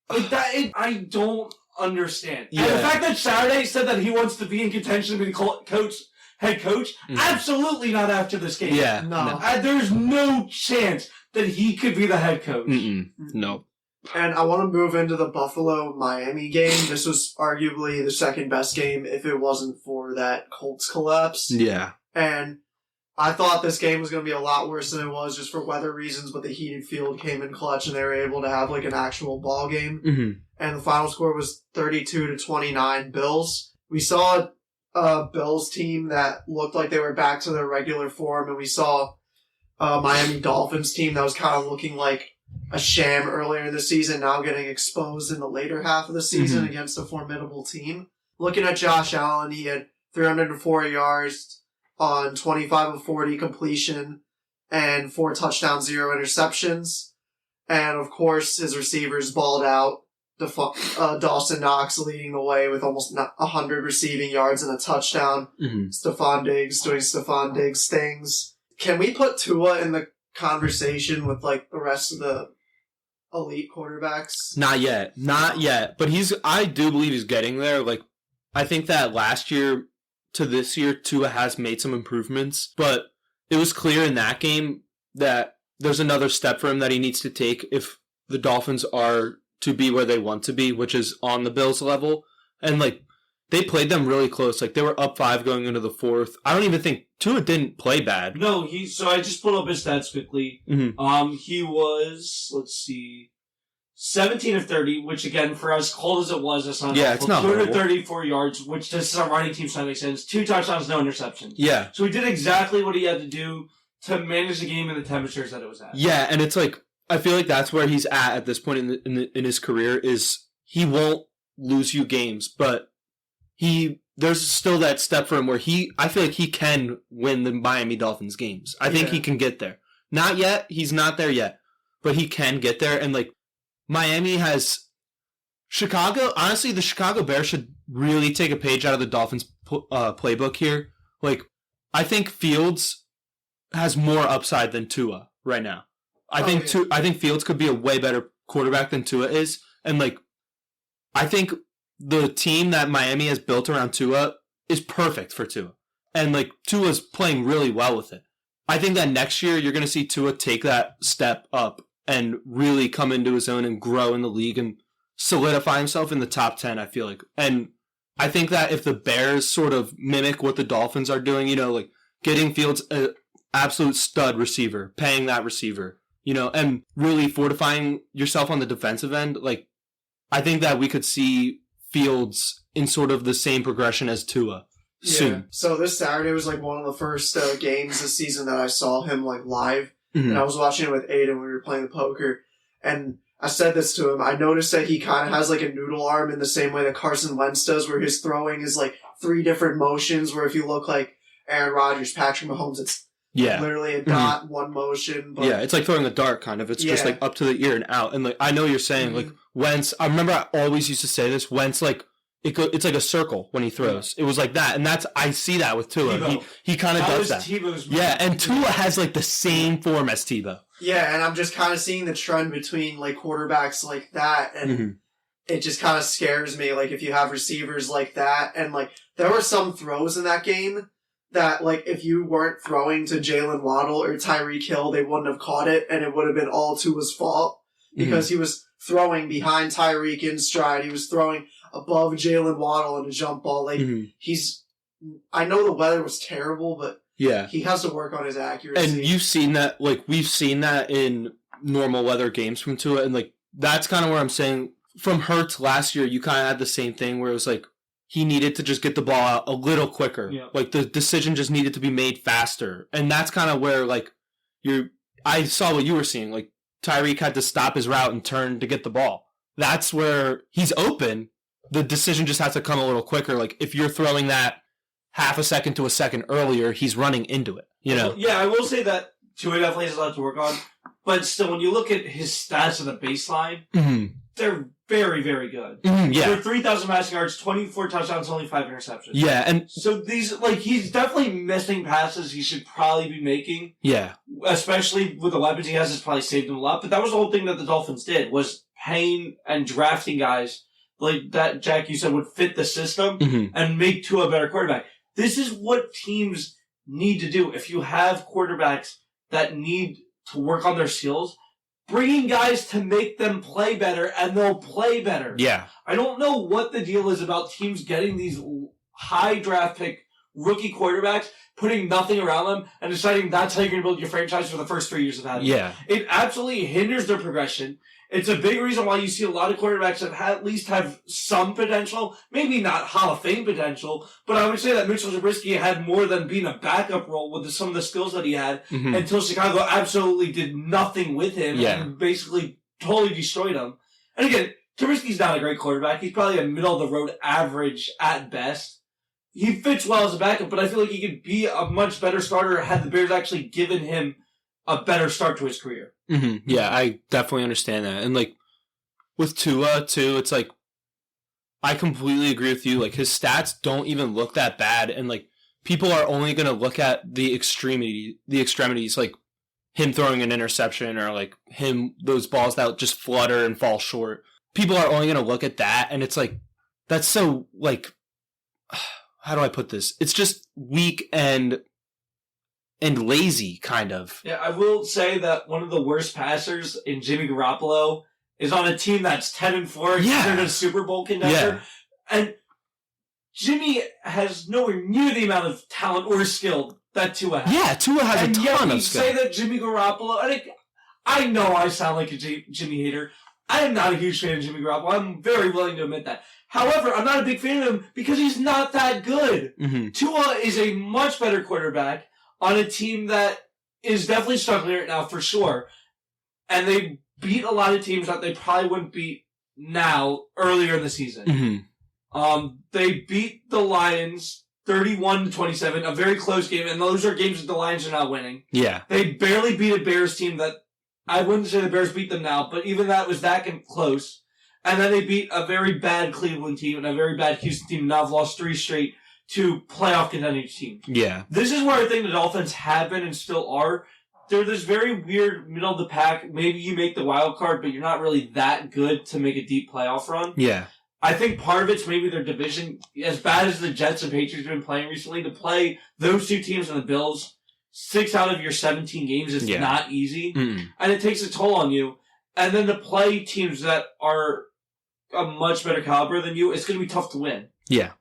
I don't understand. Yeah. And the fact that Saturday said that he wants to be in contention to be the head coach, absolutely not after this game. Yeah. No. There's no chance that he could be the head coach. No. And I want to move into the Buffalo-Miami game. This was arguably the second best game if it wasn't for that Colts collapse. Yeah. And I thought this game was going to be a lot worse than it was just for weather reasons, but the heated field came in clutch and they were able to have an actual ball game. Mm-hmm. And the final score was 32-29 Bills. We saw a Bills team that looked like they were back to their regular form, and we saw a Miami Dolphins team that was kind of looking like a sham earlier in the season, now getting exposed in the later half of the season against a formidable team. Looking at Josh Allen, he had 304 yards on 25 of 40 completion and 4 touchdowns, 0 interceptions. And of course, his receivers balled out. Dawson Knox leading the way with almost 100 receiving yards and a touchdown. Mm-hmm. Stephon Diggs doing Stephon Diggs things. Can we put Tua in the conversation with the rest of the elite quarterbacks? Not yet. But I do believe he's getting there. I think that last year to this year, Tua has made some improvements, but it was clear in that game that there's another step for him that he needs to take if the Dolphins are to be where they want to be, which is on the Bills level. And they played them really close. They were up 5 going into the 4th. I don't even think Tua didn't play bad. No, so I just pulled up his stats quickly. Mm-hmm. He was, 17 of 30, which again, for as cold as it was, that's not awful. It's not 234 yards, which this is a running team, so that makes sense. 2 touchdowns, no interceptions. Yeah. So he did exactly what he had to do to manage the game and the temperatures that it was at. Yeah, and it's I feel like that's where he's at this point in his career, is he won't lose you games, but there's still that step for him where I feel like he can win the Miami Dolphins games. I think he can get there. Not yet. He's not there yet, but he can get there. And Miami has Chicago. Honestly, the Chicago Bears should really take a page out of the Dolphins playbook here. I think Fields has more upside than Tua right now. I think Fields could be a way better quarterback than Tua is, and I think the team that Miami has built around Tua is perfect for Tua, and Tua's playing really well with it. I think that next year you're going to see Tua take that step up and really come into his own and grow in the league and solidify himself in the top 10, I feel like. And I think that if the Bears sort of mimic what the Dolphins are doing, getting Fields an absolute stud receiver, paying that receiver, and really fortifying yourself on the defensive end, I think that we could see Fields in sort of the same progression as Tua soon. Yeah. So this Saturday was one of the first games this season that I saw him live. Mm-hmm. And I was watching it with Aiden. We were playing the poker, and I said this to him. I noticed that he kind of has a noodle arm in the same way that Carson Wentz does, where his throwing is 3 different motions. Where if you look like Aaron Rodgers, Patrick Mahomes, it's literally a dot, one motion. But it's like throwing a dart, kind of. It's just up to the ear and out. And I know you're saying Wentz. I remember I always used to say this. Wentz it's like a circle when he throws. It was like that, and I see that with Tua. He kind of does that. And Tua has the same form as Tebow. Yeah, and I'm just kind of seeing the trend between quarterbacks like that, and it just kind of scares me. If you have receivers like that, and there were some throws in that game that, like, if you weren't throwing to Jalen Waddle or Tyreek Hill, they wouldn't have caught it, and it would have been all Tua's fault because he was throwing behind Tyreek in stride. He was throwing above Jalen Waddle in a jump ball. Like, I know the weather was terrible, but he has to work on his accuracy. And you've seen that, like, we've seen that in normal weather games from Tua, and, like, that's kind of where I'm saying, from Hurts last year, you kind of had the same thing where it was like, he needed to just get the ball out a little quicker. Yeah. Like, the decision just needed to be made faster. And that's kind of where, like, I saw what you were seeing. Like, Tyreek had to stop his route and turn to get the ball. That's where he's open. The decision just has to come a little quicker. Like, if you're throwing that half a second to a second earlier, he's running into it, you know? Yeah, I will say that Tua definitely has a lot to work on. But still, when you look at his stats at the baseline, they're very, very good. They're 3,000 passing yards, 24 touchdowns, only 5 interceptions. Yeah, and so these, like, he's definitely missing passes he should probably be making. Yeah. Especially with the weapons he has, it's probably saved him a lot. But that was the whole thing that the Dolphins did, was paying and drafting guys like that, Jack, you said, would fit the system and make Tua a better quarterback. This is what teams need to do. If you have quarterbacks that need to work on their skills, bringing guys to make them play better, and they'll play better. Yeah. I don't know what the deal is about teams getting these high draft pick rookie quarterbacks, putting nothing around them, and deciding that's how you're going to build your franchise for the first 3 years of having it. It absolutely hinders their progression. It's a big reason why you see a lot of quarterbacks that at least have some potential, maybe not Hall of Fame potential, but I would say that Mitchell Trubisky had more than being a backup role with some of the skills that he had until Chicago absolutely did nothing with him and basically totally destroyed him. And again, Trubisky's not a great quarterback. He's probably a middle-of-the-road average at best. He fits well as a backup, but I feel like he could be a much better starter had the Bears actually given him a better start to his career. Yeah, I definitely understand that. And, like, with Tua, too, it's like, I completely agree with you. Like, his stats don't even look that bad. And, like, people are only going to look at the extremities, like him throwing an interception or, like, those balls that just flutter and fall short. People are only going to look at that. And it's like, that's so, like, how do I put this? It's just weak and lazy, kind of. Yeah, I will say that one of the worst passers in Jimmy Garoppolo is on a team that's 10-4, considered a Super Bowl contender. And Jimmy has nowhere near the amount of talent or skill that Tua has. Yeah, Tua has a ton of skill. Say that Jimmy Garoppolo, I know I sound like a Jimmy hater. I am not a huge fan of Jimmy Garoppolo. I'm very willing to admit that. However, I'm not a big fan of him because he's not that good. Tua is a much better quarterback on a team that is definitely struggling right now, for sure. And they beat a lot of teams that they probably wouldn't beat now, earlier in the season. They beat the Lions 31-27, a very close game, and those are games that the Lions are not winning. Yeah. They barely beat a Bears team that, I wouldn't say the Bears beat them now, but even that was that close. And then they beat a very bad Cleveland team and a very bad Houston team, and now have lost 3 straight to playoff contending teams. Yeah. This is where I think the Dolphins have been and still are. They're this very weird middle of the pack. Maybe you make the wild card, but you're not really that good to make a deep playoff run. Yeah. I think part of it's maybe their division. As bad as the Jets and Patriots have been playing recently, to play those 2 teams and the Bills 6 out of your 17 games is not easy. And it takes a toll on you. And then to play teams that are a much better caliber than you, it's going to be tough to win. Yeah.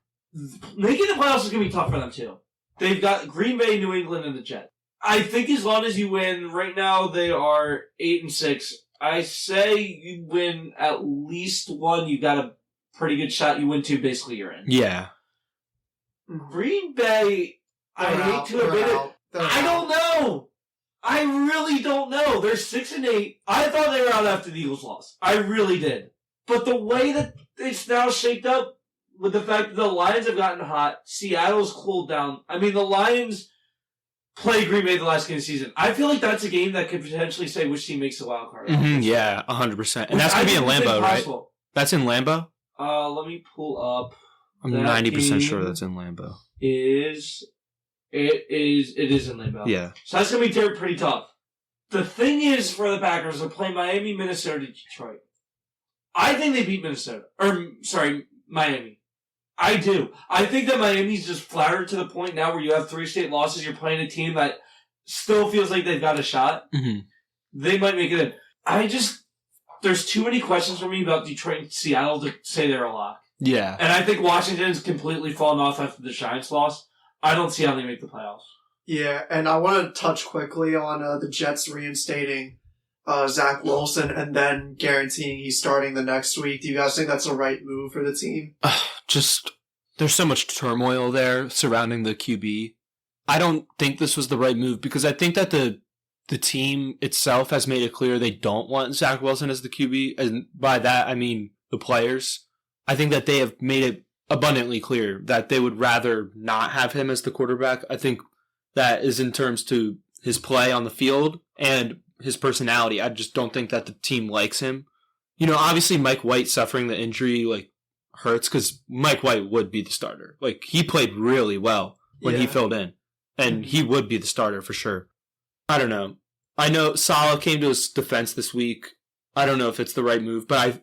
Making the playoffs is going to be tough for them, too. They've got Green Bay, New England, and the Jets. I think as long as you win, right now they are 8-6. I say you win at least 1, you got a pretty good shot. You win 2, basically you're in. Yeah. Green Bay, I hate to admit it. I don't know. I really don't know. They're 6-8. I thought they were out after the Eagles lost. I really did. But the way that it's now shaped up, with the fact that the Lions have gotten hot, Seattle's cooled down. I mean, the Lions play Green Bay the last game of the season. I feel like that's a game that could potentially say which team makes the wild card. Yeah, 100%. And that's going to be in Lambeau, right? That's in Lambeau? Let me pull up. I'm 90% sure that's in Lambeau. It is in Lambeau. Yeah. So that's going to be pretty tough. The thing is, for the Packers, they're playing Miami, Minnesota, Detroit. I think they beat Miami. I do. I think that Miami's just flattered to the point now where you have 3 straight losses. You're playing a team that still feels like they've got a shot. Mm-hmm. They might make it in. There's too many questions for me about Detroit and Seattle to say they're a lock. Yeah. And I think Washington's completely fallen off after the Giants loss. I don't see how they make the playoffs. Yeah, and I want to touch quickly on the Jets reinstating Zach Wilson and then guaranteeing he's starting the next week. Do you guys think that's the right move for the team? There's so much turmoil there surrounding the QB. I don't think this was the right move because I think that the team itself has made it clear they don't want Zach Wilson as the QB. And by that, I mean the players. I think that they have made it abundantly clear that they would rather not have him as the quarterback. I think that is in terms to his play on the field and his personality. I just don't think that the team likes him. You know, obviously Mike White suffering the injury hurts because Mike White would be the starter. He played really well when he filled in, and he would be the starter for sure. I don't know. I know Saleh came to his defense this week. I don't know if it's the right move, but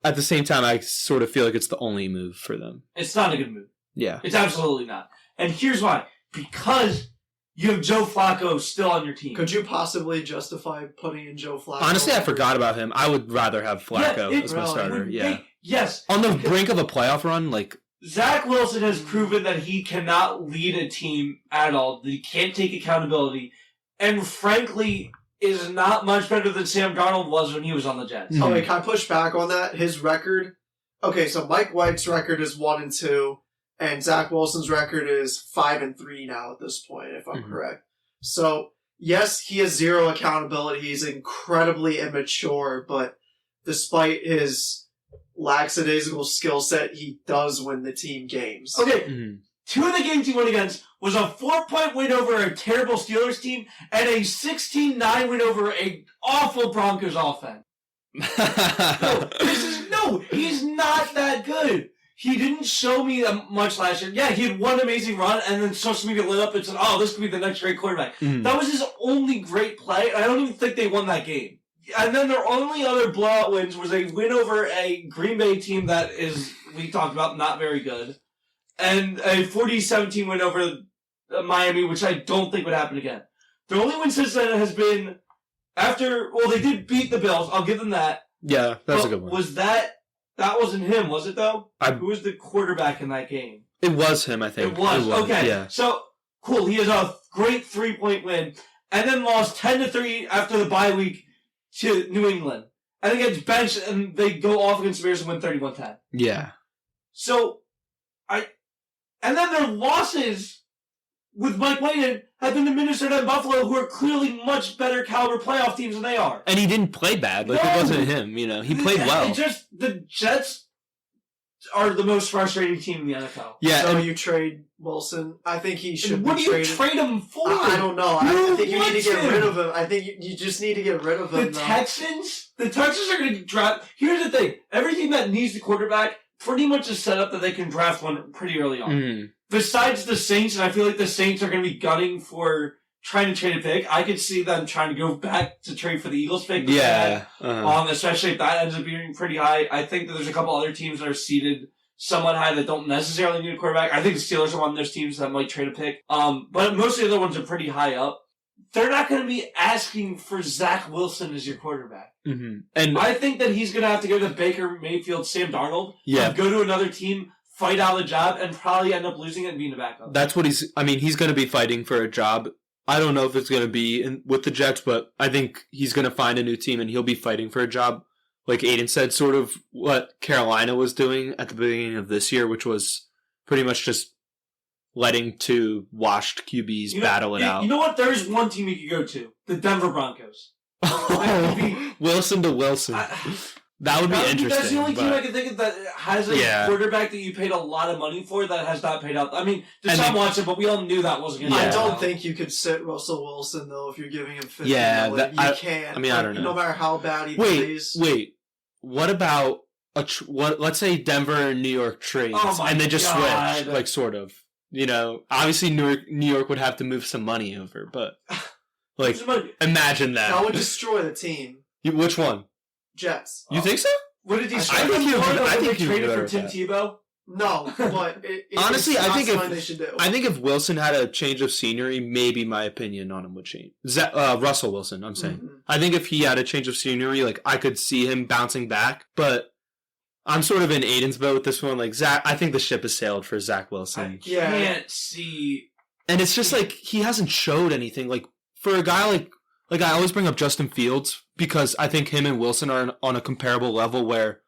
at the same time, I sort of feel like it's the only move for them. It's not a good move. Yeah. It's absolutely not. And here's why. Because you have Joe Flacco still on your team. Could you possibly justify putting in Joe Flacco? Honestly, I forgot about him. I would rather have Flacco as my starter. Yeah. Yes. On the brink of a playoff run, Zach Wilson has proven that he cannot lead a team at all. That he can't take accountability. And frankly, is not much better than Sam Darnold was when he was on the Jets. Okay, can I push back on that? His record? Okay, so Mike White's record is 1-2, and Zach Wilson's record is 5-3 now at this point, if I'm correct. So, yes, he has zero accountability. He's incredibly immature, but despite his lackadaisical skill set, he does win the team games. Okay, 2 of the games he went against was a 4-point win over a terrible Steelers team and a 16-9 win over an awful Broncos offense. He's not that good. He didn't show me much last year. Yeah, he had one amazing run, and then social media lit up and said, "Oh, this could be the next great quarterback." That was his only great play, and I don't even think they won that game. And then their only other blowout wins was a win over a Green Bay team that is, we talked about, not very good, and a 40-17 win over Miami, which I don't think would happen again. Their only win since then has been they did beat the Bills. I'll give them that. Yeah, that's a good one. Was that wasn't him, was it though? Who was the quarterback in that game? It was him, I think. It was. Okay. Yeah. So, cool. He has a great 3-point win, and then lost 10-3 after the bye week to New England. And then gets benched, and they go off against the Bears and win 31-10. Yeah. So, and then their losses with Mike White in have been to Minnesota and Buffalo, who are clearly much better caliber playoff teams than they are. And he didn't play bad. It wasn't him. He played well. The Jets are the most frustrating team in the NFL. Yeah. So you trade Wilson. I think he should be traded. What do you trade him for? I don't know. I think you need to get rid of him. I think you just need to get rid of him. The Texans are going to draft. Here's the thing. Every team that needs the quarterback pretty much is set up that they can draft one pretty early on. Besides the Saints, and I feel like the Saints are going to be gunning for trying to trade a pick. I could see them trying to go back to trade for the Eagles pick. Yeah. Especially if that ends up being pretty high. I think that there's a couple other teams that are seeded somewhat high that don't necessarily need a quarterback. I think the Steelers are one of those teams that might trade a pick. But most of the other ones are pretty high up. They're not going to be asking for Zach Wilson as your quarterback. And I think that he's going to have to go to Baker Mayfield, Sam Darnold, go to another team, fight out a job, and probably end up losing it and being a backup. That's what he's going to be fighting for a job. I don't know if it's going to be with the Jets, but I think he's going to find a new team and he'll be fighting for a job. Like Aiden said, sort of what Carolina was doing at the beginning of this year, which was pretty much just letting two washed QBs battle it out. You know what? There is one team you could go to. The Denver Broncos. Wilson to Wilson. That would be interesting. That's the only team I can think of that has a quarterback that you paid a lot of money for that has not paid out. I mean, Deshaun Watson, but we all knew that wasn't going to happen. I don't think you could sit Russell Wilson, though, if you're giving him $50 million. You can't. I mean, I don't know. No matter how bad he plays. Wait. What about, let's say Denver and New York trades, and they just switch, sort of. Obviously New York would have to move some money over, but, imagine that. That would destroy the team. Which one? Jets. You think so? What did he say? I think he traded for Tim Tebow? No, but honestly, it's I not think something they should do. I think if Wilson had a change of scenery, maybe my opinion on him would change. Russell Wilson, I'm saying. Mhm. I think if he had a change of scenery, like I could see him bouncing back. But I'm sort of in Aiden's boat with this one. Like Zach, I think the ship has sailed for Zach Wilson, I can't see. and it's just like he hasn't showed anything. Like for a guy like I always bring up Justin Fields because I think him and Wilson are on a comparable level where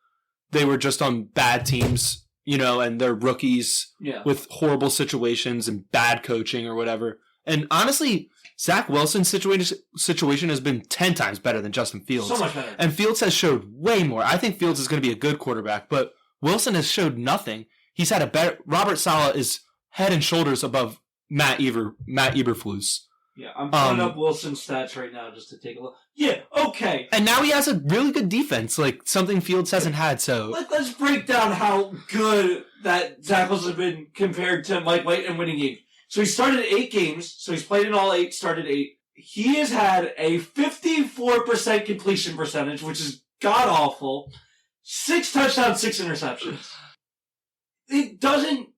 they were just on bad teams. And they're rookies with horrible situations and bad coaching or whatever. And honestly, Zach Wilson's situation has been 10 times better than Justin Fields. So much better. And Fields has showed way more. I think Fields is going to be a good quarterback, but Wilson has showed nothing. He's had a better... Robert Saleh is head and shoulders above Matt Eberflus. Yeah, I'm pulling up Wilson's stats right now just to take a look. Yeah, okay. And now he has a really good defense, like something Fields hasn't had, so... Let's break down how good that Zach Wilson has been compared to Mike White in winning games. So he started 8 games, so he's played in all 8, started 8. He has had a 54% completion percentage, which is god-awful. 6 touchdowns, 6 interceptions. It doesn't...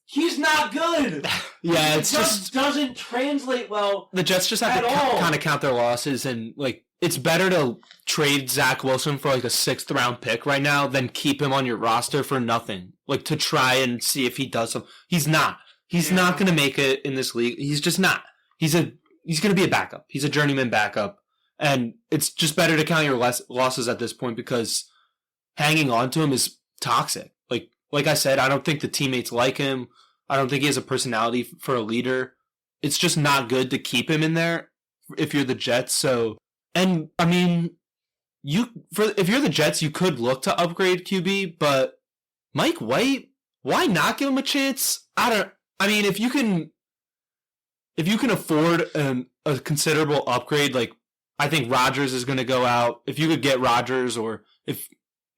He's not good. Yeah, it's just doesn't translate well. The Jets just have to kind of count their losses, and like it's better to trade Zach Wilson for like a 6th round pick right now than keep him on your roster for nothing. Like to try and see if he does something. He's not. He's not going to make it in this league. He's just not. He's going to be a backup. He's a journeyman backup, and it's just better to count your losses at this point because hanging on to him is toxic. Like I said, I don't think the teammates like him. I don't think he has a personality for a leader. It's just not good to keep him in there if you're the Jets. So, and I mean, if you're the Jets, you could look to upgrade QB, but Mike White, why not give him a chance? If you can afford a considerable upgrade, like I think Rodgers is going to go out. If you could get Rodgers, or if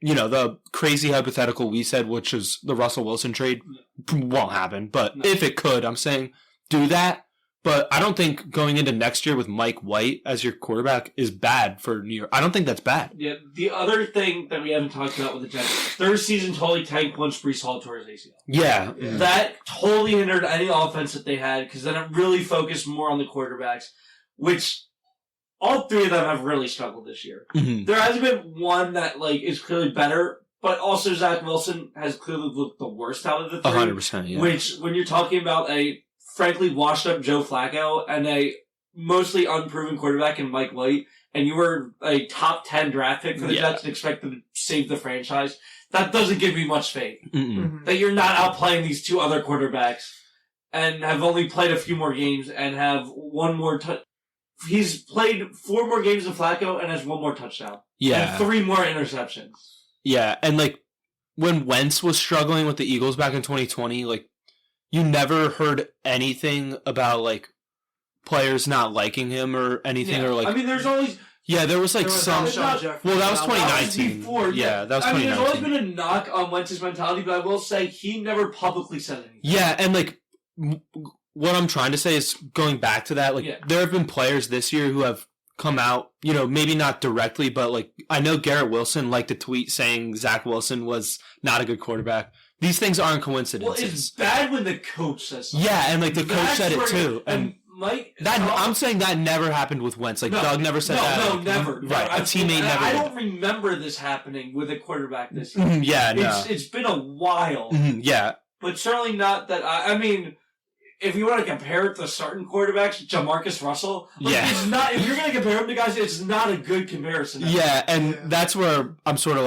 the crazy hypothetical we said, which is the Russell Wilson trade, won't happen. But if it could, I'm saying do that. But I don't think going into next year with Mike White as your quarterback is bad for New York. I don't think that's bad. Yeah, the other thing that we haven't talked about with the Jets, their season totally tanked once Breece Hall tore his ACL. Yeah. That totally hindered any offense that they had because then it really focused more on the quarterbacks, which... all 3 of them have really struggled this year. Mm-hmm. There hasn't been one that is clearly better, but also Zach Wilson has clearly looked the worst out of the 3. 100%, yeah. Which, when you're talking about a frankly washed up Joe Flacco and a mostly unproven quarterback in Mike White, and you were a top 10 draft pick for the Jets and expect them to save the franchise, that doesn't give me much faith. Mm-mm. That you're not outplaying these 2 other quarterbacks and have only played a few more games and have one more He's played 4 more games than Flacco and has 1 more touchdown. Yeah. And 3 more interceptions. Yeah, and when Wentz was struggling with the Eagles back in 2020, you never heard anything about players not liking him or anything there's always... Yeah, there was some... Well, that was 2019. Before, yeah, that was 2019. There's always been a knock on Wentz's mentality, but I will say he never publicly said anything. Yeah, and what I'm trying to say is going back to that, there have been players this year who have come out, maybe not directly, but I know Garrett Wilson liked a tweet saying Zach Wilson was not a good quarterback. These things aren't coincidences. Well, it's bad when the coach says something. Yeah, and the coach said it too. And Mike, I'm saying that never happened with Wentz. Doug never said that. No, never. Right, a teammate never. I don't remember this happening with a quarterback this year. Yeah, no. It's been a while. Yeah. But certainly not that, if you want to compare it to certain quarterbacks, Jamarcus Russell, it's not. If you're going to compare him to guys, it's not a good comparison. Yeah, and that's where I'm sort of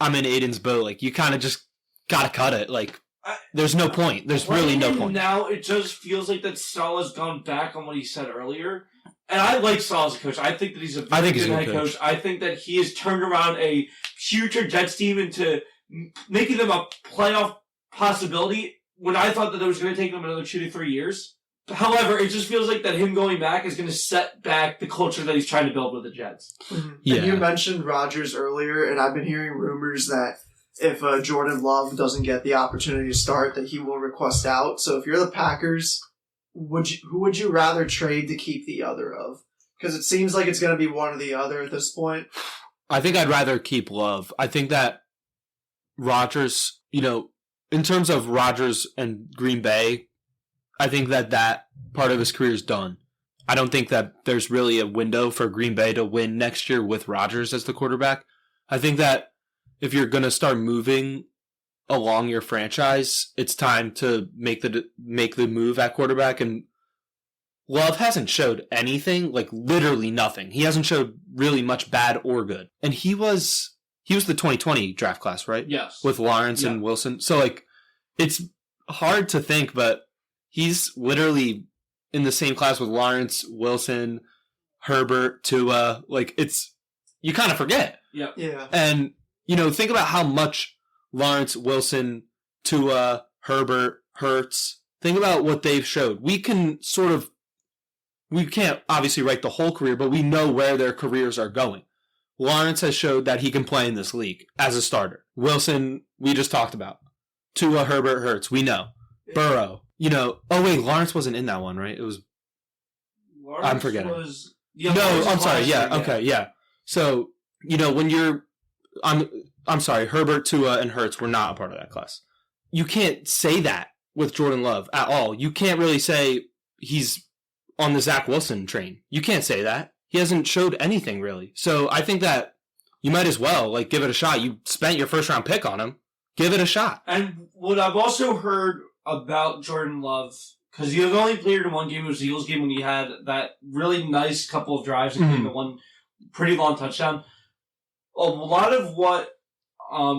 I'm in Aiden's boat. You kind of just got to cut it. There's no point. There's really no point. Now it just feels like that Saleh's gone back on what he said earlier. And I like Saleh as a coach. I think that he's a very good head coach. I think that he has turned around a future Jets team into making them a playoff possibility when I thought that it was going to take them another 2 to 3 years. However, it just feels like that him going back is going to set back the culture that he's trying to build with the Jets. Mm-hmm. Yeah. And you mentioned Rodgers earlier, and I've been hearing rumors that if Jordan Love doesn't get the opportunity to start, that he will request out. So if you're the Packers, who would you rather trade to keep the other of? Because it seems like it's going to be one or the other at this point. I think I'd rather keep Love. I think that Rodgers, in terms of Rodgers and Green Bay, I think that part of his career is done. I don't think that there's really a window for Green Bay to win next year with Rodgers as the quarterback. I think that if you're going to start moving along your franchise, it's time to make the move at quarterback. And Love hasn't showed anything, like literally nothing. He hasn't showed really much bad or good. And he was the 2020 draft class, right? Yes. With Lawrence and Wilson. So like, it's hard to think, but he's literally in the same class with Lawrence, Wilson, Herbert, Tua. Like, you kind of forget. Yeah. Yeah. And, think about how much Lawrence, Wilson, Tua, Herbert, Hurts, think about what they've showed. We can't obviously write the whole career, but we know where their careers are going. Lawrence has showed that he can play in this league as a starter. Wilson, we just talked about. Tua, Herbert, Hurts, we know. Burrow, Lawrence wasn't in that one, right? It was. Lawrence I'm forgetting. I'm sorry. Yeah, okay, yeah. So, when you're. I'm sorry, Herbert, Tua, and Hurts were not a part of that class. You can't say that with Jordan Love at all. You can't really say he's on the Zach Wilson train. You can't say that. He hasn't showed anything, really. So I think that you might as well, give it a shot. You spent your first-round pick on him. Give it a shot. And what I've also heard about Jordan Love, because he was only played in one game, it was the Eagles game when he had that really nice couple of drives, including the one pretty long touchdown. A lot of what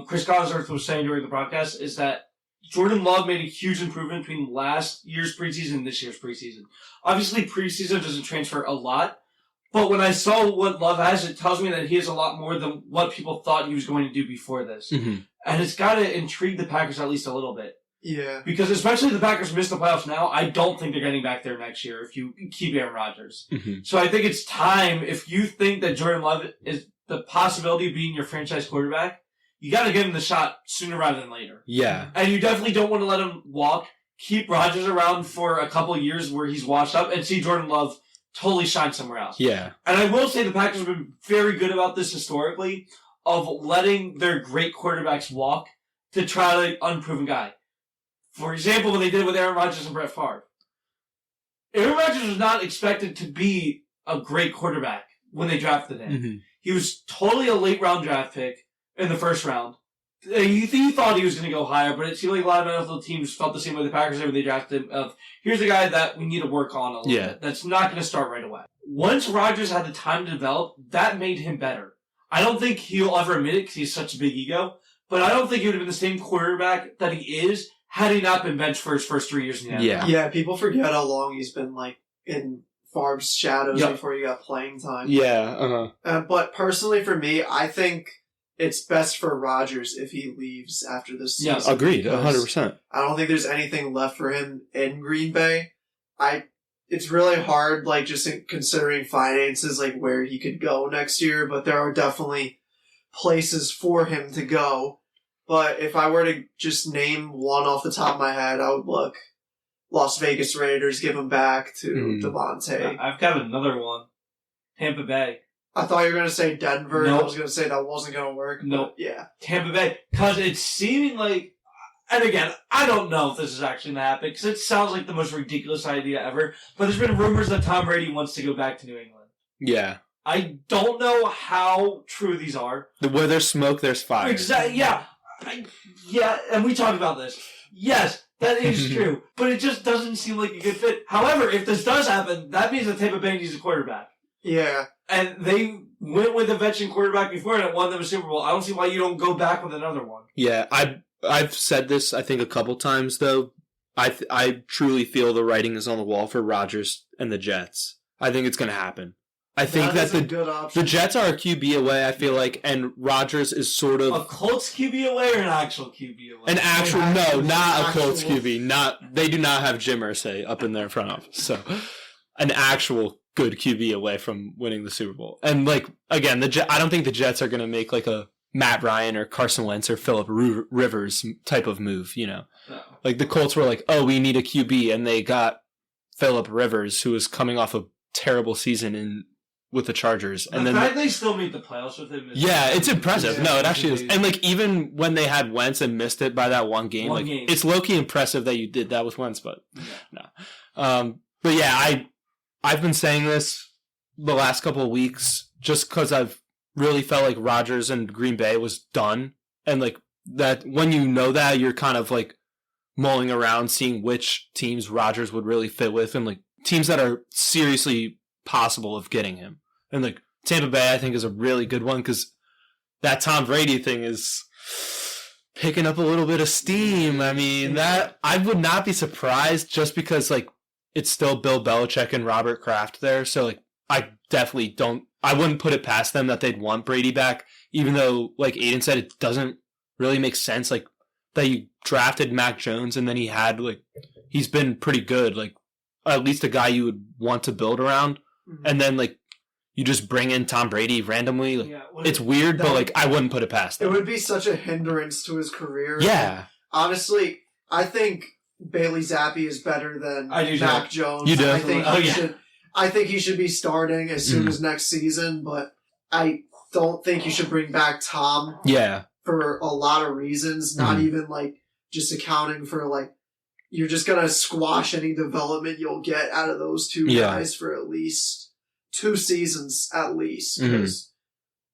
Chris Collinsworth was saying during the broadcast is that Jordan Love made a huge improvement between last year's preseason and this year's preseason. Obviously, preseason doesn't transfer a lot, but when I saw what Love has, it tells me that he has a lot more than what people thought he was going to do before this. Mm-hmm. And it's got to intrigue the Packers at least a little bit. Yeah. Because especially if the Packers miss the playoffs now, I don't think they're getting back there next year if you keep Aaron Rodgers. Mm-hmm. So I think it's time, if you think that Jordan Love is the possibility of being your franchise quarterback, you got to give him the shot sooner rather than later. Yeah. And you definitely don't want to let him walk. Keep Rodgers around for a couple of years where he's washed up and see Jordan Love totally shine somewhere else. Yeah. And I will say the Packers have been very good about this historically, of letting their great quarterbacks walk to try an unproven guy. For example, when they did it with Aaron Rodgers and Brett Favre. Aaron Rodgers was not expected to be a great quarterback when they drafted him. Mm-hmm. He was totally a late round draft pick in the first round. You thought he was going to go higher, but it seemed like a lot of NFL teams felt the same way the Packers did when they drafted him. Of here's a guy that we need to work on a little bit. That's not going to start right away. Once Rodgers had the time to develop, that made him better. I don't think he'll ever admit it because he's such a big ego, but I don't think he would have been the same quarterback that he is had he not been benched for his first 3 years in the NFL. Yeah, people forget how long he's been in Favre's shadows before he got playing time. Yeah. But personally, for me, I think it's best for Rodgers if he leaves after this season. Yeah, agreed, 100%. I don't think there's anything left for him in Green Bay. It's really hard, just considering finances, where he could go next year, but there are definitely places for him to go. But if I were to just name one off the top of my head, I would look Las Vegas Raiders, give him back to Devontae. I've got another one. Tampa Bay. I thought you were going to say Denver. Nope. I was going to say that wasn't going to work. Nope. Yeah. Tampa Bay. Because it's seeming like, and again, I don't know if this is actually going to happen, because it sounds like the most ridiculous idea ever, but there's been rumors that Tom Brady wants to go back to New England. Yeah. I don't know how true these are. Where there's smoke, there's fire. Exactly. Yeah. And we talked about this. Yes, that is true. But it just doesn't seem like a good fit. However, if this does happen, that means that Tampa Bay needs a quarterback. Yeah. And they went with a veteran quarterback before and it won them a Super Bowl. I don't see why you don't go back with another one. Yeah, I've said this, I think, a couple times, though. I truly feel the writing is on the wall for Rodgers and the Jets. I think it's going to happen. I think that the Jets are a QB away, I feel like, and Rodgers is sort of... A Colts QB away or an actual QB away? An actual, no, not a Colts QB. They do not have Jim Irsay up in their front office. So, an actual good QB away from winning the Super Bowl. And, again, I don't think the Jets are going to make, a Matt Ryan or Carson Wentz or Phillip Rivers type of move, No. The Colts were like, oh, we need a QB, and they got Phillip Rivers, who was coming off a terrible season in with the Chargers. And the fact they still made the playoffs with him. It's impressive. No, it actually is. And like even when they had Wentz and missed it by that one game, it's low-key impressive that you did that with Wentz, but no. But yeah, I've been saying this the last couple of weeks just because I've really felt like Rodgers and Green Bay was done. And like that when you know that, you're kind of like mulling around seeing which teams Rodgers would really fit with and like teams that are seriously possible of getting him. And like Tampa Bay, I think, is a really good one because that Tom Brady thing is picking up a little bit of steam. I mean, that I would not be surprised just because like it's still Bill Belichick and Robert Kraft there. So like I wouldn't put it past them that they'd want Brady back, even though like Aiden said, it doesn't really make sense. Like that you drafted Mac Jones and then he's been pretty good. Like at least a guy you would want to build around. Mm-hmm. And then like you just bring in Tom Brady randomly. Like, it's weird, but like I wouldn't put it past them. It would be such a hindrance to his career. Yeah. Honestly, I think Bailey Zappi is better than Mac Jones. You do? I think he should be starting as soon as next season, but I don't think you should bring back Tom. Yeah. For a lot of reasons, not even like just accounting for like you're just gonna squash any development you'll get out of those two guys for at least 2 seasons at least. Because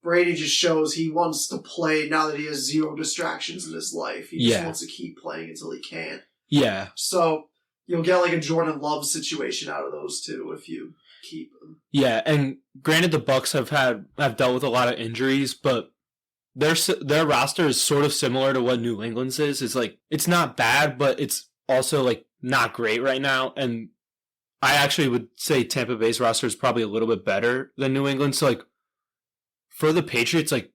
Brady just shows he wants to play now that he has 0 distractions in his life. He just wants to keep playing until he can't. Yeah. So you'll get like a Jordan Love situation out of those two if you keep them. Yeah, and granted the Bucs have dealt with a lot of injuries, but their roster is sort of similar to what New England's is. It's like it's not bad, but it's also like not great right now. And I actually would say Tampa Bay's roster is probably a little bit better than New England. So like for the Patriots, like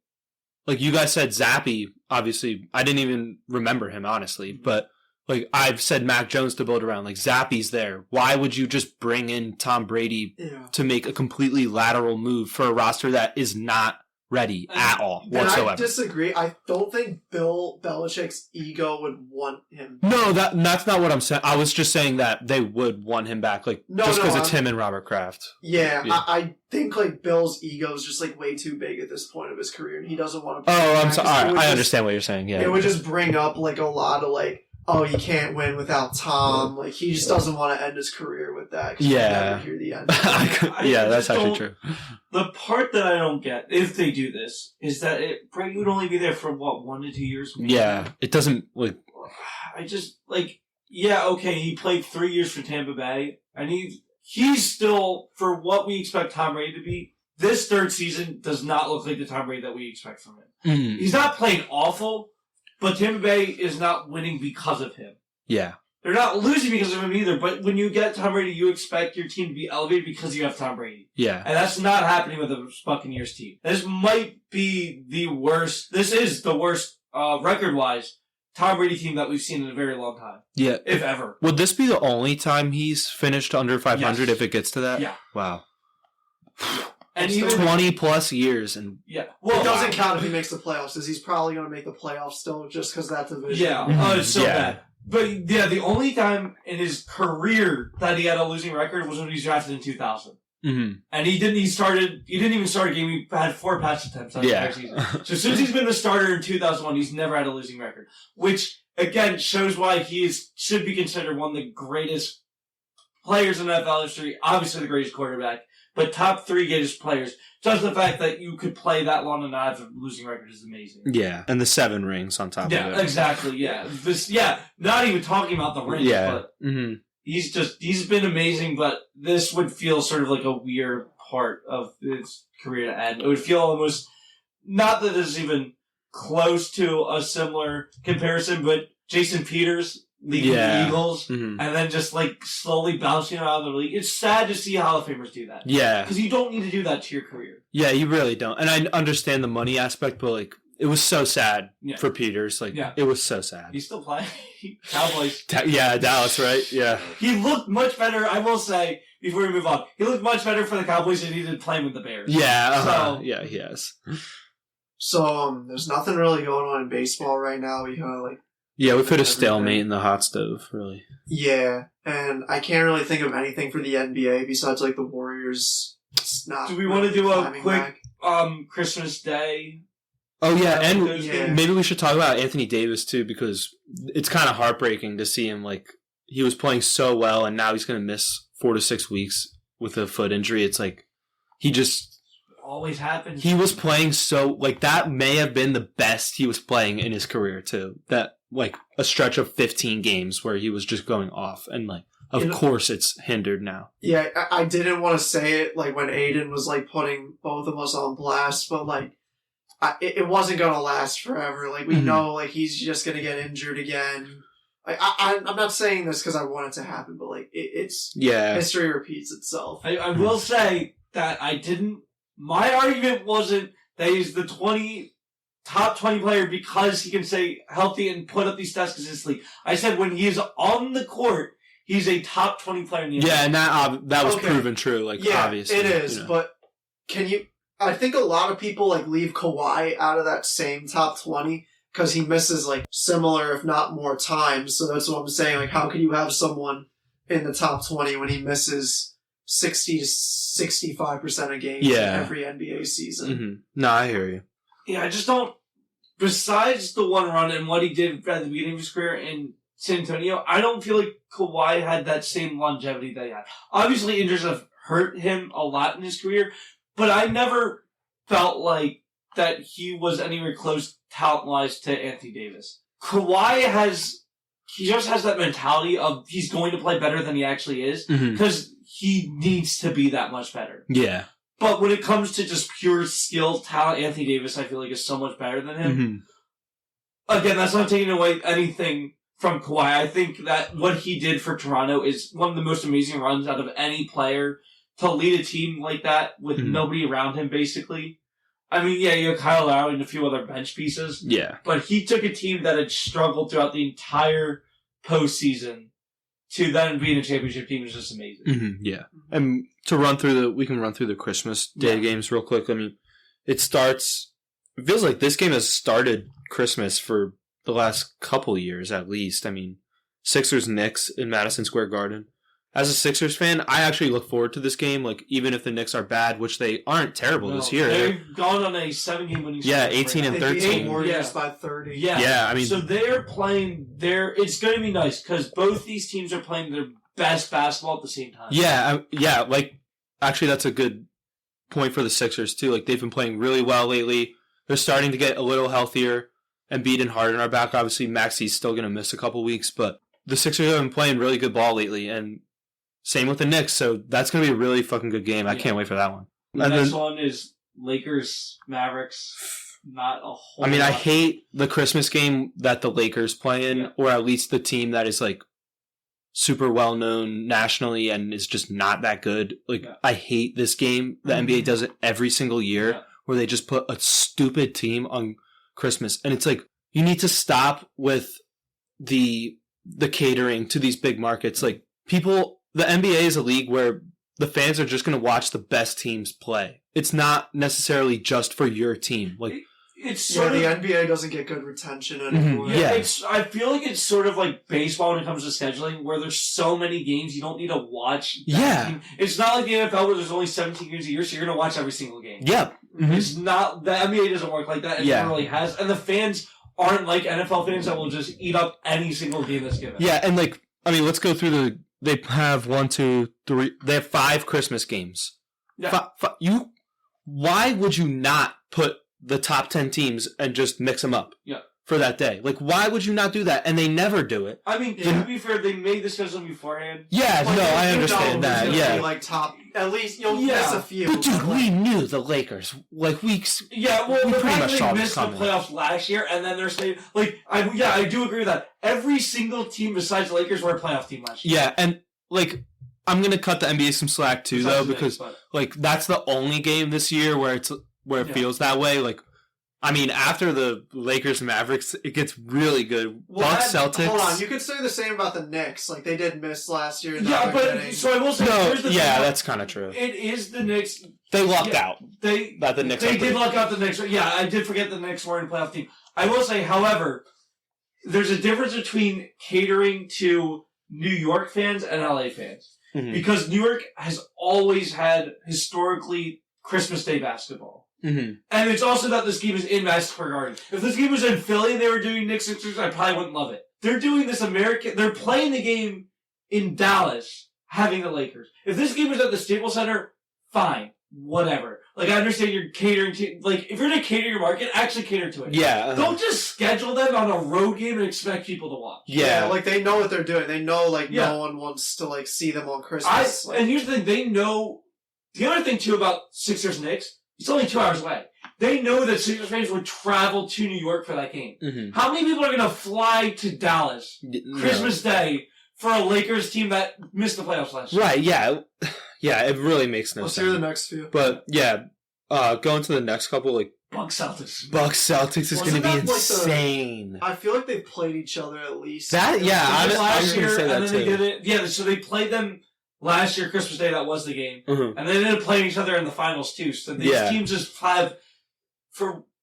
you guys said Zappi, obviously I didn't even remember him honestly, but like I've said Mac Jones to build around. Like Zappi's there. Why would you just bring in Tom Brady to make a completely lateral move for a roster that is not ready at all whatsoever? I disagree. I don't think Bill Belichick's ego would want him. No, that's not what I'm saying. I was just saying that they would want him back, like just because it's him and Robert Kraft. Yeah, I think like Bill's ego is just like way too big at this point of his career, and he doesn't want to. Oh, I'm sorry. All right, I understand what you're saying. Yeah, it would just bring up like a lot of like, oh, you can't win without Tom. Like he just doesn't want to end his career with that. Yeah, never hear the end. That's actually true. The part that I don't get, if they do this, is that Brady would only be there for what 1 to 2 years. Maybe? Yeah, it doesn't like. I just like okay. He played 3 years for Tampa Bay, and he's still for what we expect Tom Brady to be. This 3rd season does not look like the Tom Brady that we expect from him. He's not playing awful. But Tampa Bay is not winning because of him. Yeah. They're not losing because of him either, but when you get Tom Brady, you expect your team to be elevated because you have Tom Brady. Yeah. And that's not happening with the Buccaneers team. This might be the worst, this is the worst, record-wise, Tom Brady team that we've seen in a very long time. Yeah. If ever. Would this be the only time he's finished under 500 if it gets to that? Yeah. Wow. And even 20 plus years, and well, it doesn't count if he makes the playoffs, because he's probably going to make the playoffs still, just because that division. Yeah, it's so bad. But yeah, the only time in his career that he had a losing record was when he was drafted in 2000. And he didn't even start a game. He had 4 pass attempts that entire season. So since he's been the starter in 2001, he's never had a losing record, which again shows why he should be considered one of the greatest players in NFL history. Obviously, the greatest quarterback. But top 3 greatest players. Just the fact that you could play that long and not have a losing record is amazing. Yeah, and the 7 rings on top of it. Yeah, exactly, yeah. Not even talking about the rings, but he's been amazing, but this would feel sort of like a weird part of his career to end. It would feel almost, not that this is even close to a similar comparison, but Jason Peters leading the Eagles, and then just like slowly bouncing around the league. It's sad to see Hall of Famers do that. Yeah. Because you don't need to do that to your career. Yeah, you really don't. And I understand the money aspect, but like, it was so sad for Peters. Like, it was so sad. He's still playing. Cowboys. Dallas, right? Yeah. He looked much better, I will say, before we move on. He looked much better for the Cowboys than he did playing with the Bears. Yeah. So, yeah, he has. So, there's nothing really going on in baseball right now. We kind of like. Yeah, we put a stalemate in the hot stove, really. Yeah, and I can't really think of anything for the NBA besides like the Warriors it's not. Do we want to do a climbing quick back. Christmas Day? Oh yeah, and Yeah. maybe we should talk about Anthony Davis too, because it's kind of heartbreaking to see him like he was playing so well, and now he's going to miss 4 to 6 weeks with a foot injury. It's like he just always happens. He was playing so like that may have been the best he was playing in his career too. That like a stretch of 15 games where he was just going off, and like of course it's hindered now. Yeah, I didn't want to say it like when Aiden was like putting both of us on blast, but like. It wasn't going to last forever. Like, we know, like, he's just going to get injured again. Like, I'm not saying this because I want it to happen, but, like, history repeats itself. I will say that my argument wasn't that he's the top 20 player because he can stay healthy and put up these stats consistently. I said when he is on the court, he's a top 20 player in the NBA. Yeah, and that was proven true, like, obviously. It is, but I think a lot of people like leave Kawhi out of that same top 20 because he misses like similar, if not more times. So that's what I'm saying. Like, how can you have someone in the top 20 when he misses 60 to 65% of games in every NBA season? Mm-hmm. No, I hear you. Yeah, I just don't. Besides the one run and what he did at the beginning of his career in San Antonio, I don't feel like Kawhi had that same longevity that he had. Obviously, injuries have hurt him a lot in his career. But I never felt like that he was anywhere close talent-wise to Anthony Davis. Kawhi just has that mentality of he's going to play better than he actually is because he needs to be that much better. Yeah. But when it comes to just pure skill, talent, Anthony Davis I feel like is so much better than him. Again, that's not taking away anything from Kawhi. I think that what he did for Toronto is one of the most amazing runs out of any player. To lead a team like that with nobody around him, basically. I mean, yeah, you have Kyle Lowry and a few other bench pieces. Yeah. But he took a team that had struggled throughout the entire postseason to then be in a championship team is just amazing. Yeah. And we can run through the Christmas Day games real quick. I mean, it feels like this game has started Christmas for the last couple years at least. I mean, Sixers-Knicks in Madison Square Garden. As a Sixers fan, I actually look forward to this game. Like, even if the Knicks are bad, which they aren't terrible this year. They've gone on a 7-game winning streak. Yeah, 18 and 13. They beat Warriors by 30. Yeah, I mean, so they're playing it's going to be nice because both these teams are playing their best basketball at the same time. Yeah. Like, actually, that's a good point for the Sixers too. Like, they've been playing really well lately. They're starting to get a little healthier. Embiid and Harden are back. Obviously, Maxi's still going to miss a couple weeks, but the Sixers have been playing really good ball lately, and same with the Knicks, so that's going to be a really fucking good game. I can't wait for that one. The next one is Lakers-Mavericks. Not a whole lot. I hate the Christmas game that the Lakers play in, or at least the team that is, like, super well-known nationally and is just not that good. Like, I hate this game. The NBA does it every single year, where they just put a stupid team on Christmas. And it's like, you need to stop with the catering to these big markets. Like, the NBA is a league where the fans are just going to watch the best teams play. It's not necessarily just for your team. Like, the NBA doesn't get good retention anymore. I feel like it's sort of like baseball when it comes to scheduling, where there's so many games you don't need to watch. Team. It's not like the NFL where there's only 17 games a year, so you're going to watch every single game. Yeah. It's not, the NBA doesn't work like that. It never really has. And the fans aren't like NFL fans that will just eat up any single game that's given. Yeah, and like, let's go through they have 1, 2, 3. They have 5 Christmas games. Yeah. Why would you not put the top 10 teams and just mix them up? Yeah. For that day, like, why would you not do that? And they never do it. I mean, to be fair, they made the schedule beforehand. Yeah, I understand that. Yeah, like top, at least you'll miss a few. But dude, we knew the Lakers like weeks. Yeah, well, we the pretty much saw they this missed the coming. playoffs last year, and then they're saying I do agree with that. Every single team besides the Lakers were a playoff team last year. Yeah, and like, I'm gonna cut the NBA some slack too, because like, that's the only game this year where it feels that way. Like, I mean, after the Lakers Mavericks, it gets really good. Bucks Celtics. Hold on, you could say the same about the Knicks. Like, they did miss last year. So I will say, that's kind of true. It is the Knicks. They lucked out. They did luck out the Knicks. Yeah, I did forget the Knicks were in a playoff team. I will say, however, there's a difference between catering to New York fans and LA fans. because New York has always had historically Christmas Day basketball. Mm-hmm. And it's also that this game is in Madison Square Garden. If this game was in Philly and they were doing Knicks Sixers, I probably wouldn't love it. They're doing this they're playing the game in Dallas, having the Lakers. If this game was at the Staples Center, fine. Whatever. Like, I understand you're catering to, like, if you're going to cater your market, actually cater to it. Yeah. Don't just schedule them on a road game and expect people to watch. Yeah, like, they know what they're doing. They know, like, no one wants to, like, see them on Christmas. And here's the thing, they know, the other thing, too, about Sixers-Knicks, it's only 2 hours away. They know that Sixers fans would travel to New York for that game. Mm-hmm. How many people are going to fly to Dallas Christmas Day for a Lakers team that missed the playoffs last year? Right, yeah. Yeah, it really makes no sense. Let's hear the next few. But, yeah, going to the next couple, like... Bucks-Celtics is going to be insane. I feel like they played each other at least. I was going to say that, too. So they played them last year, Christmas Day, that was the game. Mm-hmm. And they ended up playing each other in the finals, too. So these teams just have...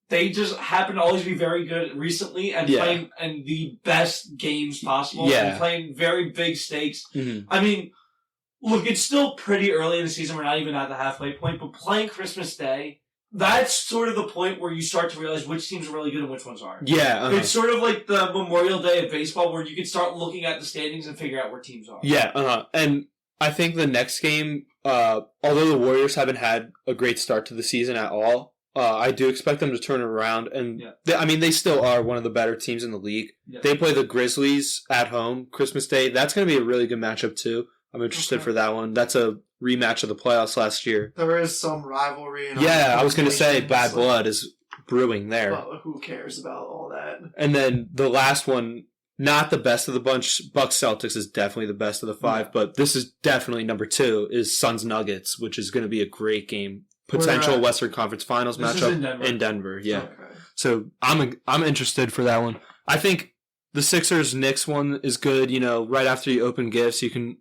They just happen to always be very good recently and playing in the best games possible. Yeah. And playing very big stakes. Mm-hmm. I mean... Look, it's still pretty early in the season. We're not even at the halfway point. But playing Christmas Day, that's sort of the point where you start to realize which teams are really good and which ones aren't. Yeah. Uh-huh. It's sort of like the Memorial Day of baseball where you can start looking at the standings and figure out where teams are. Yeah. Uh-huh. And I think the next game, although the Warriors haven't had a great start to the season at all, I do expect them to turn it around. And they still are one of the better teams in the league. Yeah. They play the Grizzlies at home Christmas Day. That's going to be a really good matchup, too. I'm interested for that one. That's a rematch of the playoffs last year. There is some rivalry. I was going to say bad blood is brewing there. Well, who cares about all that? And then the last one, not the best of the bunch. Bucks-Celtics is definitely the best of the 5, but this is definitely number 2, is Suns-Nuggets, which is going to be a great game. Potential Western Conference Finals matchup in Denver. Yeah. Okay. So I'm interested for that one. I think the Sixers-Knicks one is good. You know, right after you open gifts, you can...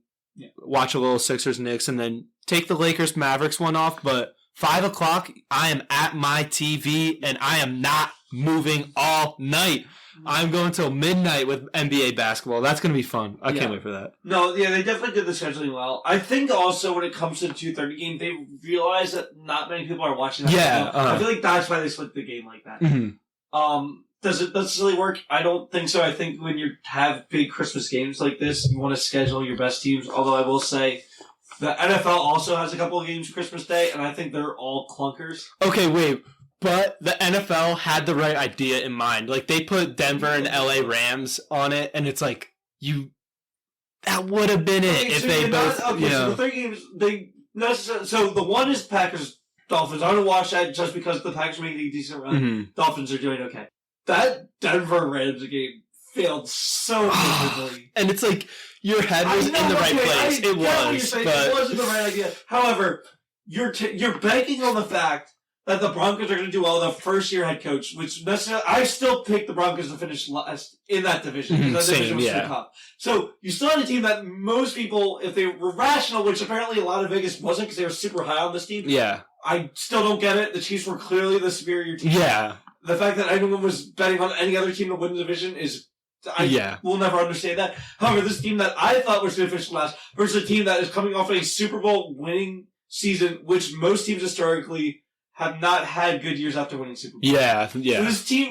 watch a little Sixers-Knicks and then take the Lakers-Mavericks one off. But 5 o'clock, I am at my TV and I am not moving all night. I'm going till midnight with NBA basketball. That's going to be fun. I can't wait for that. No, they definitely did the scheduling well. I think also when it comes to the 2:30 game, they realize that not many people are watching that. Yeah. I feel like that's why they split the game like that. Mm-hmm. Does it necessarily work? I don't think so. I think when you have big Christmas games like this, you want to schedule your best teams. Although I will say, the NFL also has a couple of games Christmas Day, and I think they're all clunkers. Okay, wait. But the NFL had the right idea in mind. Like, they put Denver and LA Rams on it, and it's like, that would have been it if they both, so the 3 games, so the one is Packers-Dolphins. I want to watch that just because the Packers are making a decent run. Mm-hmm. Dolphins are doing okay. That Denver Rams game failed so miserably. And it's like, your head was in the right place. It wasn't the right idea. However, you're banking on the fact that the Broncos are going to do well. The first-year head coach, which I still pick the Broncos to finish last in that division. Because that division was too tough. So you still had a team that most people, if they were rational, which apparently a lot of Vegas wasn't because they were super high on this team. Yeah. I still don't get it. The Chiefs were clearly the superior team. Yeah. The fact that anyone was betting on any other team to win the division is... I will never understand that. However, this team that I thought was going to finish last versus a team that is coming off a Super Bowl winning season, which most teams historically have not had good years after winning Super Bowl. Yeah. So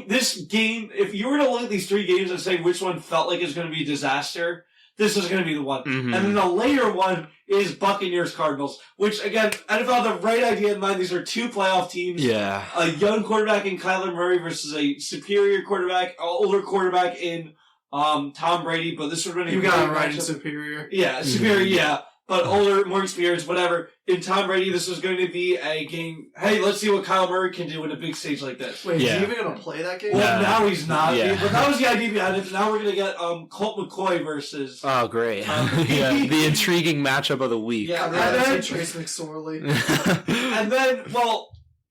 this game, if you were to look at these 3 games and say which one felt like it's going to be a disaster, this is going to be the one. Mm-hmm. And then the later one is Buccaneers-Cardinals, which, again, NFL had the right idea in mind. These are 2 playoff teams. Yeah. A young quarterback in Kyler Murray versus a superior quarterback, older quarterback in Tom Brady. But this would have been you got it right in superior. Yeah, superior, yeah. But older, more experienced, whatever. In Tom Brady, this was going to be a game. Hey, let's see what Kyle Murray can do in a big stage like this. Wait, is he even going to play that game? Well, now he's not. Yeah. But that was the idea behind it. Now we're going to get Colt McCoy versus... Oh, great. The intriguing matchup of the week. Yeah, that's Trace McSorley. And then,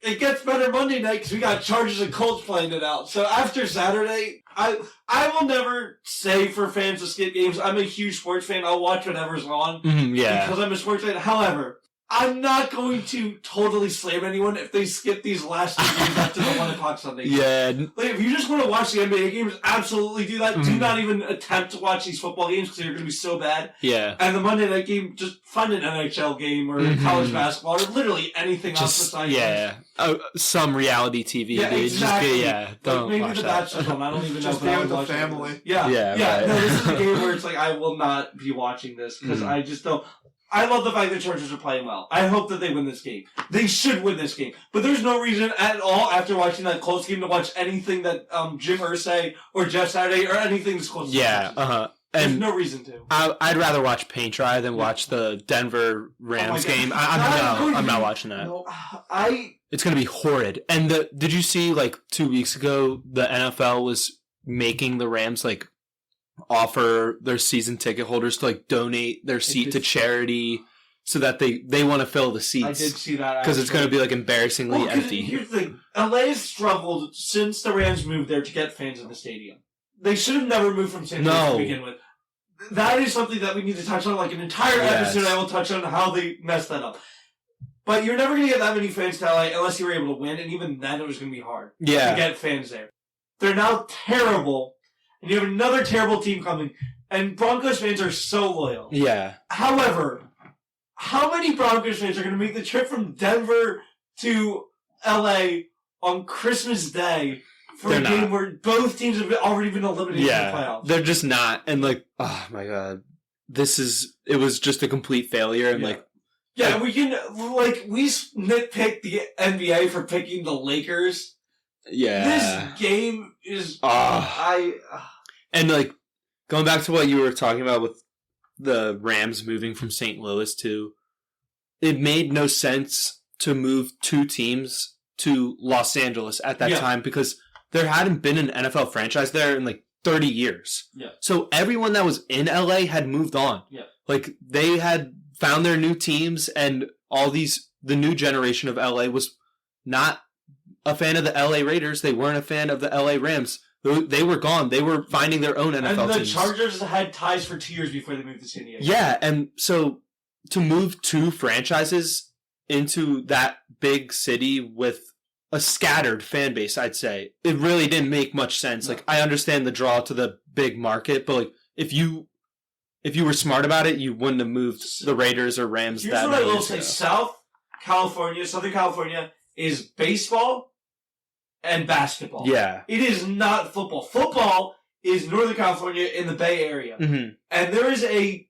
it gets better Monday night because we got Chargers and Colts playing it out. So after Saturday, I will never say for fans to skip games. I'm a huge sports fan. I'll watch whatever's on. Mm-hmm, yeah. Because I'm a sports fan. However, I'm not going to totally slam anyone if they skip these last two games after the 1 o'clock Sunday game. Yeah. Like, if you just want to watch the NBA games, absolutely do that. Do not even attempt to watch these football games because they're going to be so bad. Yeah. And the Monday night game, just find an NHL game or college basketball or literally anything else besides. Yeah. Some reality TV. Yeah, dude. exactly. Don't maybe watch the that. Bachelor's film. I don't even know Just if I be would with watch the it. family. Yeah. Right. No, this is a game where it's like, I will not be watching this because I just don't. I love the fact that Chargers are playing well. I hope that they win this game. They should win this game. But there's no reason at all after watching that close game to watch anything that Jim Irsay or Jeff Saturday or anything that's close to There's no reason to. I'd rather watch paint dry than watch the Denver Rams game. I'm not watching that. No, It's going to be horrid. And did you see, like, 2 weeks ago, the NFL was making the Rams, like, offer their season ticket holders to, like, donate their seat to charity so that they want to fill the seats. I did see that. Because it's going to be, like, embarrassingly empty. Here's the thing. LA has struggled since the Rams moved there to get fans in the stadium. They should have never moved from San Diego to begin with. That is something that we need to touch on, like an entire episode. I will touch on how they messed that up. But you're never going to get that many fans to LA unless you were able to win, and even then it was going to be hard to get fans there. They're now terrible, and you have another terrible team coming, and Broncos fans are so loyal. Yeah. However, how many Broncos fans are going to make the trip from Denver to LA on Christmas Day for a game where both teams have already been eliminated in the playoffs? They're just not. And, like, oh my God. It was just a complete failure. And, we can, we nitpick the NBA for picking the Lakers. Yeah. This game is, And, like, going back to what you were talking about with the Rams moving from St. Louis to, it made no sense to move two teams to Los Angeles at that time because there hadn't been an NFL franchise there in, like, 30 years. Yeah. So everyone that was in LA had moved on. Yeah. Like, they had found their new teams, and the new generation of LA was not a fan of the LA Raiders. They weren't a fan of the LA Rams. They were gone. They were finding their own NFL teams. And the Chargers had ties for 2 years before they moved to San Diego. Yeah, and so to move two franchises into that big city with a scattered fan base, I'd say, it really didn't make much sense. No. Like, I understand the draw to the big market, but, like, if you were smart about it, you wouldn't have moved the Raiders or Rams. Here's what I will say. Southern California is baseball and basketball. Yeah. It is not football. Football is Northern California in the Bay Area. Mm-hmm. And there is a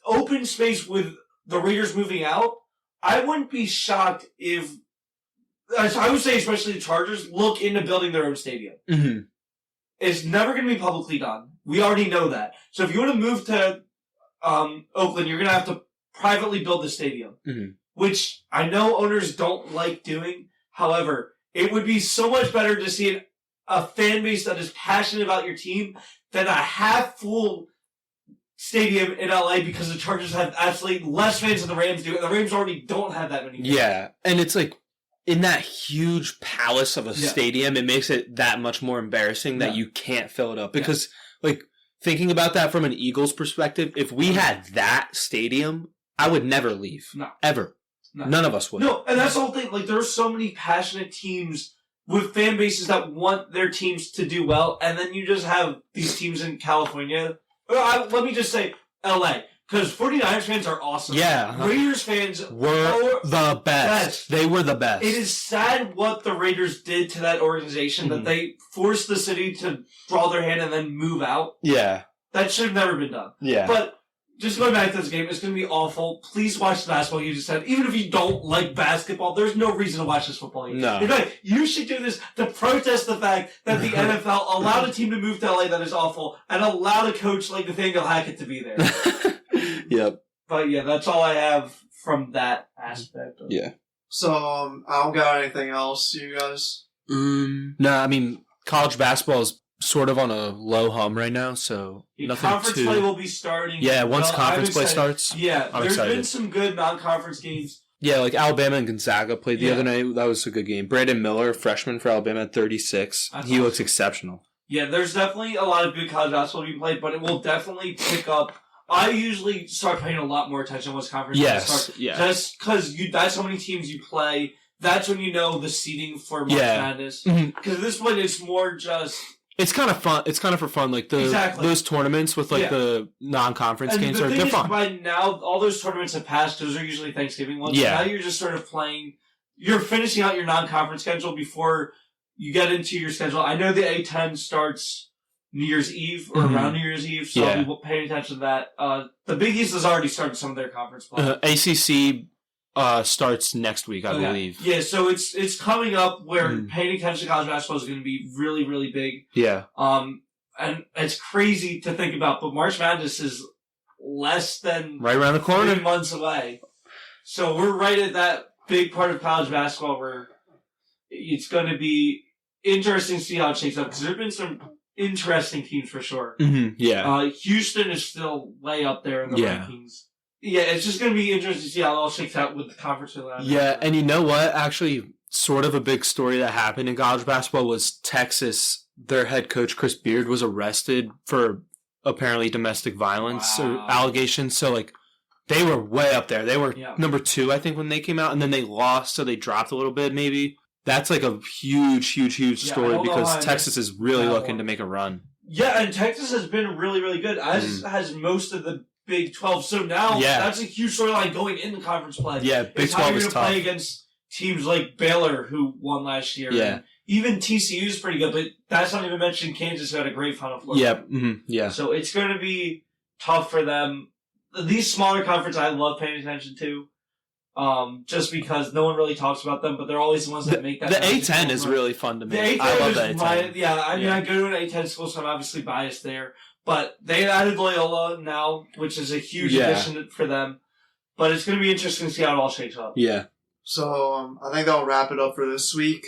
open space with the Raiders moving out. I wouldn't be shocked if, I would say especially the Chargers, look into building their own stadium. Mm-hmm. It's never going to be publicly done. We already know that. So if you want to move to Oakland, you're going to have to privately build the stadium, which I know owners don't like doing. However, it would be so much better to see a fan base that is passionate about your team than a half-full stadium in LA because the Chargers have absolutely less fans than the Rams do, and the Rams already don't have that many fans. Yeah, and it's like, in that huge palace of a stadium, it makes it that much more embarrassing that you can't fill it up. Because, like, thinking about that from an Eagles perspective, if we had that stadium, I would never leave. No. Ever. No. None of us would. No, and that's the whole thing. Like, there are so many passionate teams with fan bases that want their teams to do well, and then you just have these teams in California. Let me just say LA. Because 49ers fans are awesome. Yeah. Raiders fans were the best. They were the best. It is sad what the Raiders did to that organization, that they forced the city to draw their hand and then move out. Yeah. That should have never been done. Yeah. But just going back to this game, it's going to be awful. Please watch the basketball you just said. Even if you don't like basketball, there's no reason to watch this football game. No. In fact, you should do this to protest the fact that the NFL allowed a team to move to LA that is awful and allowed a coach like Nathaniel Hackett to be there. Yep. But yeah, that's all I have from that aspect. So, I don't got anything else, you guys? No, I mean, college basketball is sort of on a low hum right now, so nothing conference play will be starting. Yeah, once conference play starts. Yeah, there's been some good non-conference games. Yeah, like Alabama and Gonzaga played the other night. That was a good game. Brandon Miller, freshman for Alabama at 36. He looks exceptional. Yeah, there's definitely a lot of good college basketball being played, but it will definitely pick up I usually start paying a lot more attention once conference starts. Yeah. Just because that's how many teams you play. That's when you know the seeding for March Madness. Because at this point, it's more just... It's kind of fun. It's kind of for fun. Like those tournaments with the non-conference games they're fun. By now, all those tournaments have passed. Those are usually Thanksgiving ones. Yeah. So now you're just sort of playing. You're finishing out your non-conference schedule before you get into your schedule. I know the A10 starts New Year's Eve or around New Year's Eve, so I'll be paying attention to that. The Big East has already started some of their conference play. ACC starts next week, I believe. Yeah, so it's coming up where paying attention to college basketball is going to be really, really big. Yeah. And it's crazy to think about, but March Madness is less than right around the corner, 3 months away. So we're right at that big part of college basketball where it's going to be interesting to see how it shakes up because there have been some interesting teams for sure. Yeah. Houston is still way up there in the rankings. Yeah, it's just going to be interesting to see how it all shakes out with the conference. Yeah, and you know what? Actually, sort of a big story that happened in college basketball was Texas. Their head coach, Chris Beard, was arrested for apparently domestic violence or allegations. So, like, they were way up there. They were number 2, I think, when they came out, and then they lost, so they dropped a little bit, maybe. That's like a huge story because Texas is really looking to make a run. Yeah, and Texas has been really, really good, as has most of the Big 12. So now that's a huge storyline going into conference play. Yeah, Big 12 is tough. How you're going to play against teams like Baylor, who won last year. Yeah. And even TCU is pretty good, but that's not even mentioning Kansas, who had a great Final Four. Yeah. So it's going to be tough for them. These smaller conferences I love paying attention to. Just because no one really talks about them, but they're always the ones that make that. The A10 is really fun to me. I love the A10. I go to an A10 school, so I'm obviously biased there. But they added Loyola now, which is a huge addition for them. But it's going to be interesting to see how it all shakes up. Yeah. So I think that'll wrap it up for this week.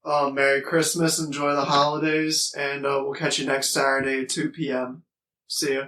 Merry Christmas, enjoy the holidays, and we'll catch you next Saturday at 2 p.m. See ya.